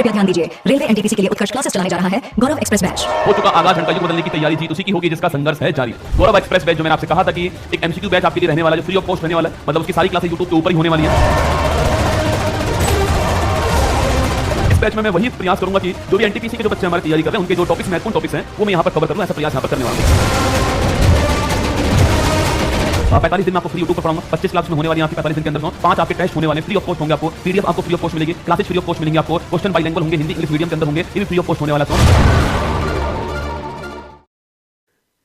कृपया ध्यान दीजिए, रेलवे एनटीपीसी के लिए उत्कर्ष क्लासेस चलाने जा रहा है गौरव एक्सप्रेस बैच। हो चुका आगाज, घंटा युग बदलने की तैयारी जीत उसी की होगी जिसका संघर्ष है जारी। गौरव एक्सप्रेस बैच जो मैंने आपसे कहा था कि एक एमसीक्यू बैच आपके लिए रहने वाला है, जो फ्री ऑफ कॉस्ट रहने वाला है, मतलब उसकी सारी क्लासेस यूट्यूब के ऊपर ही होने वाली है। इस बैच में मैं वही प्रयास करूंगा कि जो भी एनटीपीसी के जो बच्चे हमारी तैयारी कर रहे हैं उनके जो टॉपिक्स महत्वपूर्ण टॉपिक्स हैं वो मैं यहाँ पर कवर करूँ, ऐसा प्रयास यहाँ पर करने वाला हूँ। 45 दिन में आपको फ्री यूट्यूब पर पढ़ाऊंगा। 25 क्लास में होने वाली है आपकी 45 दिन के अंदर 5 आपके टेस्ट होने वाले फ्री ऑफ कॉस्ट होंगे। आपको पीडीएफ आपको फ्री ऑफ कॉस्ट मिलेगी, क्लासेस फ्री ऑफ कॉस्ट मिलेंगे आपको, क्वेश्चन बाइलिंगुअल होंगे, हिंदी इंग्लिश मीडियम के अंदर होंगे, ये भी फ्री ऑफ कॉस्ट होने वाला है।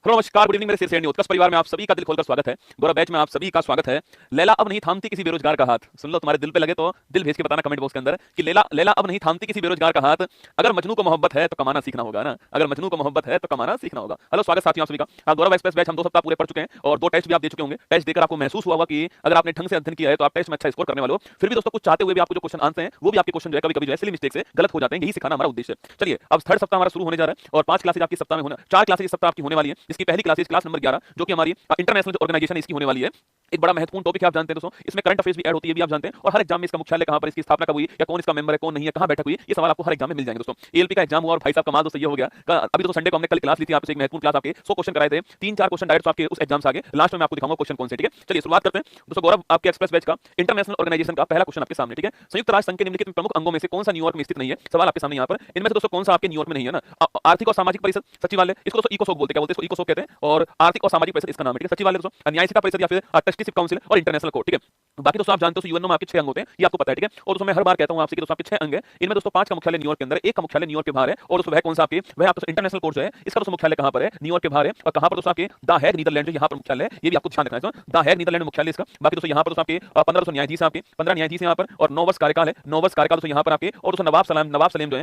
हेलो नमस्कार, गुड इवनिंग मेरे सिरसैनी उत्कर्ष परिवार में आप सभी का दिल खोलकर स्वागत है। गौरव बैच में आप सभी का स्वागत है। लैला अब नहीं थामती किसी बेरोजगार का हाथ। सुन लो, तुम्हारे दिल पे लगे तो दिल भेज के बताना कमेंट बॉक्स के अंदर कि लैला अब नहीं थामती किसी बेरोजगार का हाथ। अगर मजनू को मोहब्बत है तो कमाना सीखना होगा ना, अगर मजनू को मोहब्बत है तो कमाना सीखना होगा। हेलो स्वागत साथियों आप सभी का। गौरव एक्सप्रेस बैच हम 2 सप्ताह पूरे पढ़ चुके हैं और 2 टेस्ट भी आप दे चुके होंगे। टेस्ट देकर आपको महसूस हुआ होगा कि अगर आपने ढंग से अध्ययन किया है तो आप टेस्ट में अच्छा स्कोर करने वाले हो। फिर भी दोस्तों कुछ चाहते हुए भी आपको जो क्वेश्चन आंसर हैं वो भी आपके क्वेश्चन जो है कभी-कभी जो है सिली मिस्टेक से गलत हो जाते हैं, यही सिखाना हमारा उद्देश्य है। चलिए अब थर्ड सप्ताह हमारा शुरू होने जा रहा है और 5 क्लासेस आपकी सप्ताह में होना 4 क्लासेस इस सप्ताह आपकी होने वाली है, जिसकी पहली क्लास क्लास नंबर 11 जो कि हमारी इंटरनेशनल ऑर्गेनाइजेशन इसकी होने वाली है। एक बड़ा महत्वपूर्ण टॉपिक है, आप जानते हैं दोस्तों, इसमें करंट अफेयर्स भी ऐड होती है, भी आप जानते हैं, और हर एग्जाम में इसका मुख्यालय कहां पर, इसकी स्थापना कब हुई, या कौन इसका मेंबर है, कौन नहीं है, कहां बैठक हुई, ये सवाल आपको हर एग्जाम में मिल जाएंगे दोस्तों। एएलपी का एग्जाम हुआ और भाई साहब कमाल दोस्तों ये हो गया। अभी दोस्तों संडे को हमने कल क्लास ली थी, आपसे एक महत्वपूर्ण क्लास आपके 100 क्वेश्चन कराए थे, 3-4 क्वेश्चन डायरेक्ट आपके उस एग्जाम से आगे। लास्ट में मैं आपको दिखाऊंगा क्वेश्चन कौन से, ठीक है। चलिए शुरुआत करते हैं दोस्तों। गौरव आपके एक्सप्रेस बैच का इंटरनेशनल ऑर्गेनाइजेशन का पहला क्वेश्चन आपके सामने, ठीक है। संयुक्त राष्ट्र संघ के निम्नलिखित प्रमुख अंगों में से कौन सा न्यूयॉर्क में स्थित नहीं है, सवाल आपके सामने यहाँ पर। इनमें से दोस्तों कौन सा आपके न्यूयॉर्क में नहीं है ना। आर्थिक और सामाजिक परिषद सचिवालय, इसको दोस्तों इकोसोक बोलते हैं, क्या बोलते हैं, इसको इकोसोक कहते हैं, और आर्थिक और सामाजिक परिषद इसका नाम है, ठीक है। सचिवालय दोस्तों न्यायिका परिषद या फिर ट्रस्टीशिप काउंसिल और इंटरनेशनल कोर्ट, ठीक है। बाकी दोस्तों आप जानते हो यूएनओ में आपके 6 अंग होते हैं, ये आपको पता है, ठीक है। और दोस्तों मैं हर बार कहता हूं आपसे कि दोस्तों आपके 6 अंग हैं, इनमें दोस्तों 5 का मुख्यालय न्यूयॉर्क के अंदर, 1 का मुख्यालय न्यूयॉर्क के बाहर है, और दोस्तों वह कौन सा आपके, वह आपका इंटरनेशनल कोर्ट जो है इसका दोस्तों मुख्यालय कहां पर है, न्यूयॉर्क के बाहर है। और कहां पर दोस्तों आपके द हैग नीदरलैंड जो यहां पर मुख्यालय है, ये भी आपको ध्यान रखना है दोस्तों, द हैग नीदरलैंड मुख्यालय इसका। बाकी दोस्तों यहां पर दोस्तों आपके 15 दोस्तों न्यायाधीश हैं, आपके 15 न्यायाधीश हैं यहां पर, और 9 वर्ष कार्यकाल है, 9 वर्ष कार्यकाल दोस्तों यहां पर आपके। और दोस्तों नवाब सलीम जो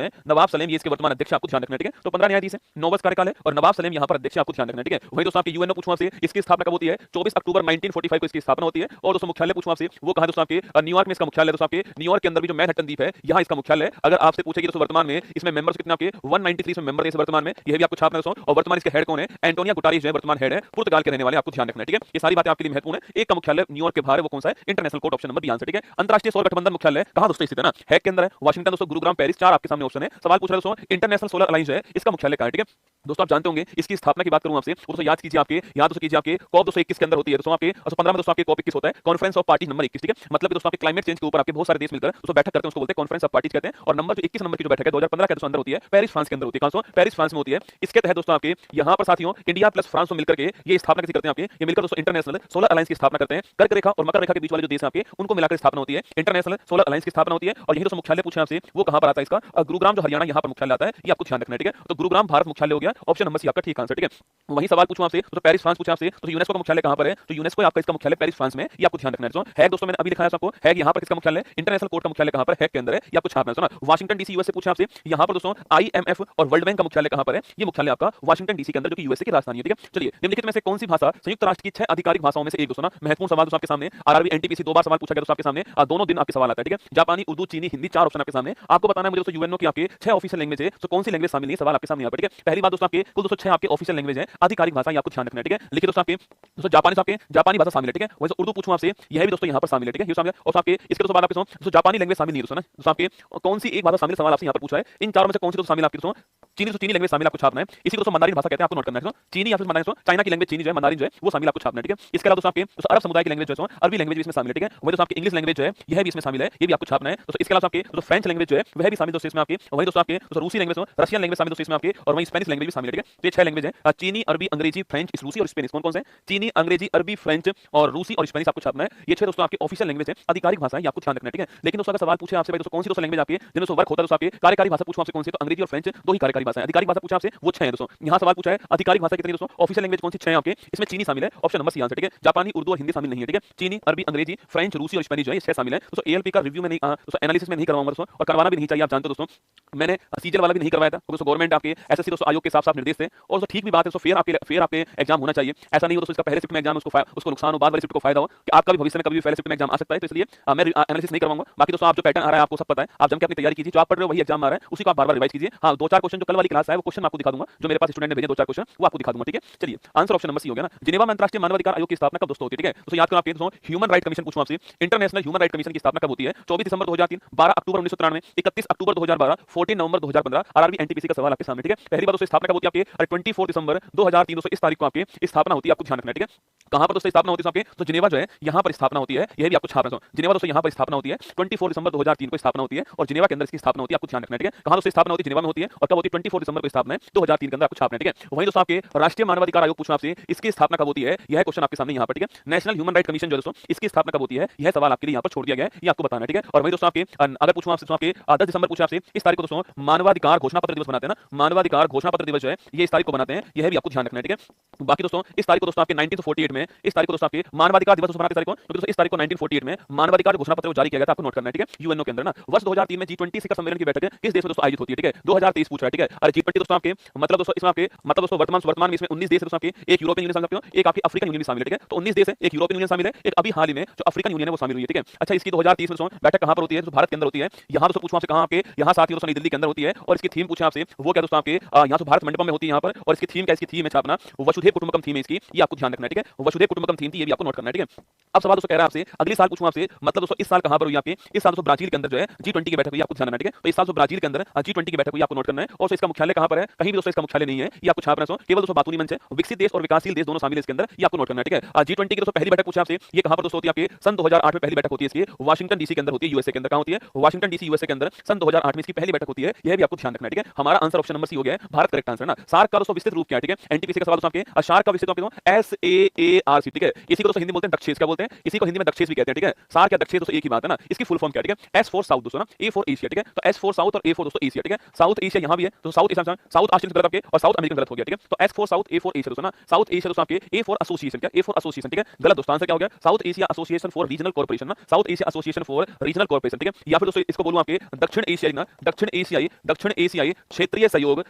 है, नवाब सलीम ये इसके वर्तमान अध्यक्ष, आपको ध्यान रखना है, ठीक है। तो 15 न्यायाधीश हैं, 9 वर्ष कार्यकाल है, और नवाब सलीम यहां पर अध्यक्ष, आपको ध्यान रखना है, ठीक है। वही दोस्तों आपके यूएनओ पूछूं आपसे, इसकी स्थापना कब होती है, 24 अक्टूबर 1945 को इसकी स्थापना होती है। और दोस्तों मुख्यालय पूछूं आपसे, वो कहां है दोस्तों आपके न्यूयॉर्क में इसका मुख्यालय, दोस्तों आपके न्यूयॉर्क के अंदर भी जो मैनहट्टन द्वीप है यहां इसका मुख्यालय है। अगर आपसे पूछे कि दोस्तों वर्तमान में इसमें मेंबर्स कितने आपके 193 इसमें मेंबर है इस वर्तमान में, यह भी आपको छापना है दोस्तों। और वर्तमान इसके हेड कौन है, एंटोनियो गुटेरेस जो है वर्तमान हेड है, पुर्तगाल के रहने वाले, आपको ध्यान रखना है, ठीक है। ये सारी बातें आपके लिए महत्वपूर्ण है। एक का मुख्यालय न्यूयॉर्क के बाहर है, वो कौन सा है, international court, option number B answer, ठीक है। अंतरराष्ट्रीय सौर गठबंधन मुख्यालय कहां दोस्तों स्थित है ना, हैग के अंदर है, वाशिंगटन दोस्तों, गुरुग्राम, पेरिस, 4 आपके सामने ऑप्शन है। सवाल पूछ रहे हैं दोस्तों इंटरनेशनल सोलर अलायंस है, इसका मुख्यालय कहां है, ठीक है। दोस्तों आप जानते होंगे इसकी स्थापना की बात करूं आपसे, दोस्तों याद कीजिए, आपके याद दोस्तों कीजिए, आपके कॉप 221 के अंदर होती है दोस्तों, आपके 15 में दोस्तों आपके कॉप 21 होता है, कॉन्फ्रेंस ऑफ पार्टीज नंबर 21, ठीक है। मतलब दोस्तों आपके क्लाइमेट चेंज के ऊपर आपके बहुत सारे देश मिलकर दोस्तों बैठक करते हैं, उसको बोलते हैं कॉन्फ्रेंस ऑफ पार्टीज कहते हैं। और नंबर जो 21 नंबर की जो बैठक है 2015 के दोस्तों अंदर होती है, पेरिस फ्रांस के अंदर होती है, कहां पेरिस फ्रांस में होती है। इसके तहत दोस्तों आपके यहां पर साथियों इंडिया प्लस फ्रांस को मिलकर के ये स्थापना कैसे करते हैं, आपके ये मिलकर दोस्तों इंटरनेशनल सोलर अलायंस की स्थापना करते हैं। कर्क रेखा और मकर रेखा के बीच वाले जो देश हैं आपके, उनको मिलाकर स्थापना होती है, इंटरनेशनल सोलर अलायंस की स्थापना होती है। और यही दोस्तों मुख्यालय पूछे आपसे, वो कहां पर आता है इसका, गुरुग्राम जो हरियाणा, यहां पर मुख्यालय आता है, ये आपको ध्यान रखना है, ठीक है। तो गुरुग्राम भारत मुख्यालय हो गया, ऑप्शन नंबर सी आपका ठीक आंसर, ठीक है। वही सवाल पूछूं आपसे, तो पेरिस फ्रांस पूछा आपसे, तो यूनेस्को का मुख्यालय कहां पर है, तो यूनेस्को आपका इसका मुख्यालय पेरिस फ्रांस में, ये आपको ध्यान रखना है दोस्तों। हैग दोस्तों मैंने अभी दिखाया आपको, हैग यहां पर किसका मुख्यालय, इंटरनेशनल कोर्ट का मुख्यालय कहां पर, हैग के अंदर है, ये आपको छापना है दोस्तों। वाशिंगटन डीसी यूएसए पूछा आपसे, यहां पर दोस्तों आईएमएफ और वर्ल्ड बैंक का मुख्यालय कहां पर है, ये मुख्यालय आपका वाशिंगटन डीसी के अंदर, जो कि यूएसए की राजधानी है, ठीक है। चलिए निम्नलिखित में से कौन सी भाषा संयुक्त राष्ट्र की 6 आधिकारिक भाषाओं में से एक दोस्तों ना, महत्वपूर्ण सवाल दोस्तों आपके सामने, आरआरबी एनटीपीसी 2 बार सवाल पूछा गया दोस्तों आपके सामने, दोनों दिन आपके सवाल आता है, ठीक है। जापानी, उर्दू, चीनी, हिंदी, 4 ऑप्शन आपके सामने। आपको बताना है मुझे दोस्तों यूएनओ की आपके 6 ऑफिशियल लैंग्वेज है, तो कौन सी लैंग्वेज शामिल है, सवाल आपके सामने यहाँ पर, ठीक है। पहली बात दोस्तों आपके कुल दोस्तों 6 आपके ऑफिशियल लैंग्वेज है, आधिकारिक भाषा, ये आपको ध्यान रखना है, ठीक है। लिखिए दोस्तों आपके दोस्तों जापानी भाषा शामिल है, ठीक है। वैसे उर्दू पूछूं आपसे, यह भी दोस्तों यहाँ पर शामिल है, ठीक है, ये शामिल है। और आपके इसके दोस्तों बाद आपके दोस्तों जापानी लैंग्वेज शामिल नहीं है दोस्तों ना, दोस्तों आपके कौन सी एक भाषा शामिल, सवाल आपसे यहाँ पर पूछा है। इन चारों में से कौन सी दोस्तों शामिल आपके दोस्तों, चीनी लैंग्वेज शामिल आपको छापना है। इसी को दोस्तों मंदारिन भाषा कहते हैं, आपको नोट करना है दोस्तों। चीनी या फिर मंदारिन, चाइना की लैंग्वेज चीनी जो है, मंदारिन जो है वो शामिल आपको छापना है, ठीक है। इसके अलावा दोस्तों आपके अरब समुदाय की लैंग्वेज जो है, अरबी लैंग्वेज भी इसमें शामिल है, ठीक है। वही दोस्तों आपकी इंग्लिश लैंग्वेज जो है, यह भी इसमें शामिल है, ये भी आपको छापना है दोस्तों। इसके अलावा आपके दोस्तों फ्रेंच लैंग्वेज जो है वह भी शामिल दोस्तों इसमें आपके। वही दोस्तों आपके दोस्तों रूसी लैंग्वेज, रशियन लैंग्वेज शामिल दोस्तों इसमें आपके, और वही स्पेनिश लैंग्वेज भी शामिल है, ठीक है। तो ये 6 लैंग्वेज है, चीनी, अरबी, अंग्रेजी, फ्रेंच, रूसी और स्पेनिश। कौन कौन से, चीनी, अंग्रेजी, अरबी, फ्रेंच और रूसी और स्पेनिश आपको छापना है। ये 6 दोस्तों आपके ऑफिशियल लैंग्वेज है, आधिकारिक भाषा है, ये आपको ध्यान रखना है, ठीक है। लेकिन दोस्तों अगर सवाल पूछे आपसे भाई दोस्तों कौन सी दोस्तों लैंग्वेज आपके जिनमें से वर्क होता है, दोस्तों आपके कार्यकारी भाषा पूछूं आपसे कौन सी, तो अंग्रेजी और फ्रेंच 2 ही कार्यकारी भाषा है। आधिकारिक भाषा पूछा आपसे वो 6 है दोस्तों। यहाँ सवाल पूछा है आधिकारिक भाषा कितनी दोस्तों, ऑफिशियल लैंग्वेज कौन सी 6 है आपके, इसमें चीनी शामिल है, ऑप्शन नंबर सी आंसर, ठीक है। जापानी, उर्दू और हिंदी शामिल नहीं है, ठीक है। चीनी, अरबी, अंग्रेजी, फ्रेंच, रूसी और स्पेनिश जो है, ये 6 शामिल है दोस्तों। एएलपी का रिव्यू में नहीं दोस्तों, एनालिसिस में नहीं करवाऊंगा दोस्तों, और करवाना भी नहीं चाहिए, आप जानते हो दोस्तों। मैंने सीजीएल वाला भी नहीं करवाया था, दोस्तों गवर्नमेंट आपके एसएससी दोस्तों आयोग के साफ निर्देश थे, और दोस्तों ठीक भी बात है दोस्तों, फेयर आपके एग्जाम होना चाहिए। ऐसा नहीं हो दोस्तों इसका पहले शिफ्ट में एग्जाम उसको नुकसान हो, बाद वाली शिफ्ट को फायदा हो, कि क्योंकि आपका भी भविष्य में कभी भी पहले शिफ्ट में एग्जाम आ सकता है, तो इसलिए मैं एनालिसिस नहीं करवाऊंगा। बाकी दोस्तों आप जो पैटर्न आ रहा है आपको सब पता है, आप जम के अपनी तैयारी कीजिए, जो आप पढ़ रहे हो वही एग्जाम आ रहा है, उसी को आप बार-बार रिवाइज कीजिए। हाँ, 2-4 क्वेश्चन जो कल वाली क्लास है वो क्वेश्चन मैं आपको दिखा दूंगा, जो मेरे पास स्टूडेंट ने भेजे 2-4 क्वेश्चन वो आपको दिखा दूंगा, ठीक है। चलिए आंसर ऑप्शन नंबर सी हो गया ना। जिनेवा में अंतरराष्ट्रीय मानवाधिकार आयोग की स्थापना कब दोस्तों होती है, ठीक है। दोस्तों याद करो आपके दोस्तों ह्यूमन राइट कमीशन पूछूं आपसे, इंटरनेशनल ह्यूमन राइट कमीशन की स्थापना कब होती है? 24 दिसंबर 2003, 12 अक्टूबर 1993, 31 अक्टूबर 2012, 14 नवंबर 2015। आरआरबी एनटीपीसी का सवाल आपके सामने, ठीक है। पहली बार दोस्तों स्थापना कब होती है आपकी? 24 दिसंबर 2003 दोस्तों इस तारीख को आपकी स्थापना होती है, आपको ध्यान रखना है, ठीक है। कहां पर दोस्तों स्थापना होती है आपके? तो जिनेवा जो है यहां पर स्थापना होती है, यह भी आपको छापना है। जिनेवा दोस्तों यहां पर स्थापना होती है, 24 दिसंबर 2003 को स्थापना होती है और जिनेवा के अंदर इसकी स्थापना होती है, आपको ध्यान रखना है, ठीक है। कहां दोस्तों स्थापना होती है? जिनेवा में होती है और कब होती है? 24 दिसंबर को स्थापना है 2003 के अंदर, आपको छापना है, ठीक है। वहीं दोस्तों आपके राष्ट्रीय मानवाधिकार आयोग पूछना आपसे, इसकी स्थापना कब होती है? यह क्वेश्चन आपके सामने यहां पर, ठीक है। नेशनल ह्यूमन राइट कमीशन जो दोस्तों इसकी स्थापना कब होती है, यह सवाल आपके लिए यहां पर छोड़ दिया गया है, ये आपको बताना है, ठीक है। और वहीं दोस्तों आपके अगर पूछूं आपसे, आपके 10 दिसंबर पूछा आपसे, इस तारीख को दोस्तों मानवाधिकार घोषणा पत्र दिवस बनाते हैं ना, मानवाधिकार घोषणा पत्र दिवस जो है ये इस तारीख को बनाते हैं, यह भी आपको ध्यान रखना है, ठीक है। बाकी दोस्तों इस तारीख को दोस्तों आपके 1948 में, इस तारीख को दोस्तों आपके मानवाधिकार दिवस बनाते तारीख को, क्योंकि दोस्तों इस तारीख को 1948 में मानवाधिकार घोषणा पत्र जारी किया गया था, आपको नोट करना है, ठीक है। यूएनओ के अंदर ना वर्ष 2003 में G20 शिखर सम्मेलन की बैठक किस देश में दोस्तों आयोजित होती है, ठीक है। 2023 पूछ रहा है, ठीक है। अरे G20 दोस्तों आपके मतलब दोस्तों इसमें आपके मतलब दोस्तों वर्तमान में इसमें 19 देश है दोस्तों आपके, एक यूरोपियन यूनियन शामिल है, एक आपकी अफ्रीकन यूनियन भी शामिल है, ठीक है। तो 19 देश है, एक यूरोपियन यूनियन शामिल है, एक अभी हाल ही में जो अफ्रीकन यूनियन है वो शामिल हुई है, ठीक है। अच्छा इसकी 2030 में दोस्तों बैठक कहां पर होती है? तो भारत के अंदर होती है। यहां दोस्तों पूछूं आपसे कहां आपके, यहां साथ ही दोस्तों नई दिल्ली के अंदर होती है और इसकी थीम पूछा आपसे वो क्या दोस्तों आपके यहां से भारत मंडपम में होती है यहां पर, और इसकी थीम क्या, इसकी थीम है छापना वसुधैव कुटुंबकम थीम है इसकी, ये आपको ध्यान रखना है, ठीक है। वसुधैव कुटुंबकम थीम थी, ये भी आपको नोट करना है, ठीक है। अब सवाल दोस्तों कह रहा है आपसे अगले साल पूछूं आपसे, मतलब दोस्तों इस साल कहां पर हुई आपकी? इस साल दोस्तों ब्राजील के अंदर जो है G20 की बैठक हुई, आपको ध्यान रखना है, ठीक है। तो इस साल दोस्तों ब्राजील के अंदर G20 की बैठक हुई, आपको नोट करना है। और इसका मुख्यालय कहां पर है? कहीं भी दोस्तों इसका मुख्यालय नहीं है, ये आपको छापना है। केवल दोस्तों बातूनी मंच है, विकसित देश और विकासशील देश दोनों शामिल है इसके अंदर, ये आपको नोट करना है, ठीक है। G20 की दोस्तों पहली बैठक पूछा आपसे, ये कहां पर दोस्तों होती है आपके? सन 2008 में पहली बैठक होती है इसकी, वाशिंगटन डीसी के अंदर होती है, यूएसए के अंदर। कहां होती है? वाशिंगटन डीसी यूएसए के अंदर सन 2008 में इसकी पहली बैठक होती है, यह भी आपको ध्यान रखना है, ठीक है। हमारा आंसर ऑप्शन नंबर सी हो गया है, भारत करेक्ट आंसर है ना। सार्क का दोस्तों विस्तृत रूप क्या है, ठीक है। एनटीपीसी का सवाल दोस्तों आपके सार्क का विस्तृत रूप SAARC, ठीक है। इसी को दोस्तों हिंदी में बोलते हैं दक्षेस, क्या बोलते हैं? इसी को हिंदी में दक्षेस भी कहते हैं, ठीक है। सार्क या दक्षेस दोस्तों एक ही बात है ना। इसकी फुल फॉर्म क्या है, ठीक है। S फॉर साउथ दोस्तों ना, A फॉर एशिया, ठीक है। तो S फॉर साउथ और A फॉर दोस्तों एशिया, ठीक है। साउथ एशिया यहां भी है, तो साउथ एशिया साउथ ऑस्ट्रेलिया गलत आपके और साउथ अमेरिकन गलत हो गया, ठीक है। तो S for South, A for Asia दोस्तों ना। साउथ एशिया दोस्तों आपके A फॉर एसोसिएशन, क्या A फॉर एसोसिएशन, ठीक है। गलत दोस्तों, आंसर क्या हो गया? South Asia Association for Regional Corporation ना, South Asia Association for Regional Corporation, ठीक है। या फिर दोस्तों इसको बोलूं आपके दक्षिण एशियाई ना, दक्षिण एशियाई क्षेत्रीय सहयोग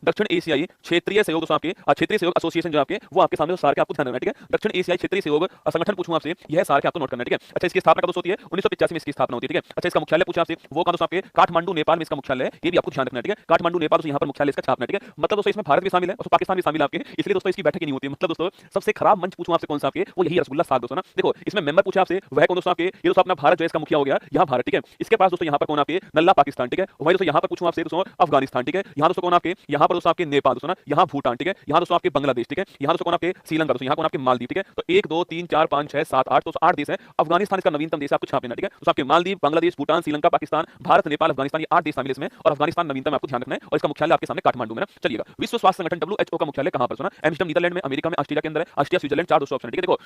दक्षिण एशियाई क्षेत्रीय सहयोग दोस्तों आपके क्षेत्रीय सहयोग एसोसिएशन जो आपके वो आपके सामने सार्क आपको ध्यान रखना है, ठीक है। दक्षिण एशियाई क्षेत्रीय सहयोग संगठन पूछूं आपसे, यह सार्क आपको नोट करना है, ठीक है। अच्छा इसकी स्थापना कब दोस्तों होती है? 1985 में इसकी स्थापना होती है, ठीक है। अच्छा इसका मुख्यालय पूछा आपसे, वो कहां दोस्तों आपके? काठमांडू नेपाल में इसका मुख्यालय है, ये भी आपको ध्यान रखना है, ठीक है। काठमांडू नेपाल दोस्तों यहां पर मुख्यालय इसका छापना है, ठीक है। मतलब दोस्तों इसमें भारत भी शामिल है और पाकिस्तान भी शामिल है आपके, इसलिए दोस्तों इसकी बैठक ही नहीं होती है। मतलब दोस्तों सबसे खराब मंच पूछूं आपसे कौन सा आपके? वो यही रसगुल्ला साग दोस्तों ना। देखो इसमें मेंबर पूछा आपसे वह कौन दोस्तों आपके? ये दोस्तों अपना भारत जो है इसका मुखिया हो गया, यहां भारत, ठीक है। इसके पास दोस्तों यहां पर कौन आपके? नल्ला पाकिस्तान, ठीक है। वहीं दोस्तों यहां पर पूछूं आपसे दोस्तों अफगानिस्तान, ठीक है। यहां दोस्तों कौन आपके? यहां पर दोस्तों आपके नेपाल दोस्तों ना, यहां भूटान, ठीक है। यहां दोस्तों आपके बांग्लादेश, ठीक है। यहां दोस्तों कौन आपके? श्रीलंका दोस्तों, यहां कौन आपके? मालदीव, ठीक है। तो 1 2 3 4 5 6 7 8 दोस्तों 8 देश है। अफगानिस्तान इसका नवीनतम देश आपको छाप लेना, ठीक है। तो आपके मालदीव, बांग्लादेश, भूटान, श्रीलंका, पाकिस्तान, भारत, नेपाल, अफगानिस्तान, ये 8 देश शामिल इसमें और अफगानिस्तान नवीनतम आपको ध्यान रखना है और इसका मुख्यालय आपके सामने काठमांडू में ना। चलिएगा विश्व स्वास्थ्य संगठन WHO का मुख्यालय कहां पर सुना? एम्स्टर्डम नीदरलैंड में, अमेरिका में, ऑस्ट्रेलिया के अंदर है, ऑस्ट्रिया, स्विट्जरलैंड, 4 दोस्तों ऑप्शन है, ठीक है। देखो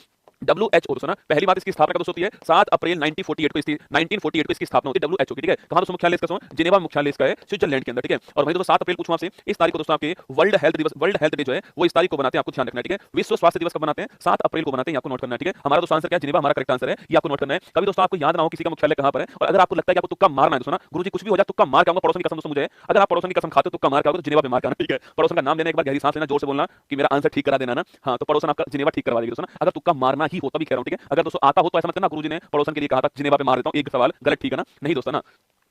WHO दोस्तों ना पहली बात इसकी स्थापना कब होती है? 7 अप्रैल 1948 को इसकी स्थापना होती है WHO की, ठीक है। कहां दोस्तों मुख्यालय इसका? जिनेवा मुख्यालय इसका है, स्विट्जरलैंड के अंदर, ठीक है। और वहीं दोस्तों 7 अप्रैल पूछूं आपसे, इस तारीख को दोस्तों आपके वर्ल्ड हेल्थ डे जो है वो इस तारीख को बनाते हैं, आपको ध्यान रखना है, ठीक है। विश्व स्वास्थ्य दिवस कब बनाते हैं? 7 अप्रैल को बनाते हैं, आपको नोट करना है, ठीक है। हमारा दोस्तों आंसर क्या है? जिनेवा हमारा करेक्ट आंसर है, ये आपको नोट करना है। कभी दोस्तों आपको याद ना हो किसी का मुख्यालय कहां पर है और अगर आपको लगता है कि आपको तुक्का मारना है दोस्तों ना, गुरुजी कुछ भी हो जाए तुक्का मार के आऊंगा, पड़ोसन की कसम दोस्तों मुझे, अगर आप पड़ोसन की कसम खाते हो तुक्का मार के आओगे तो जिनेवा पे मार के आना, ठीक है। पड़ोसन का नाम लेना, एक बार गहरी सांस लेना, जोर से बोलना कि मेरा आंसर ठीक करा देना ना। हां तो पड़ोसन आपका जिनेवा ठीक करवा देगी दोस्तों ना, अगर तुक्का मारना ही हो तभी कह रहा हूं, ठीक है। अगर दोस्तों आता हो तो ऐसा मत करना गुरुजी ने पड़ोसन के लिए कहा था जिनेवा पे मार देता हूं, एक सवाल गलत, ठीक है ना। नहीं दोस्तों ना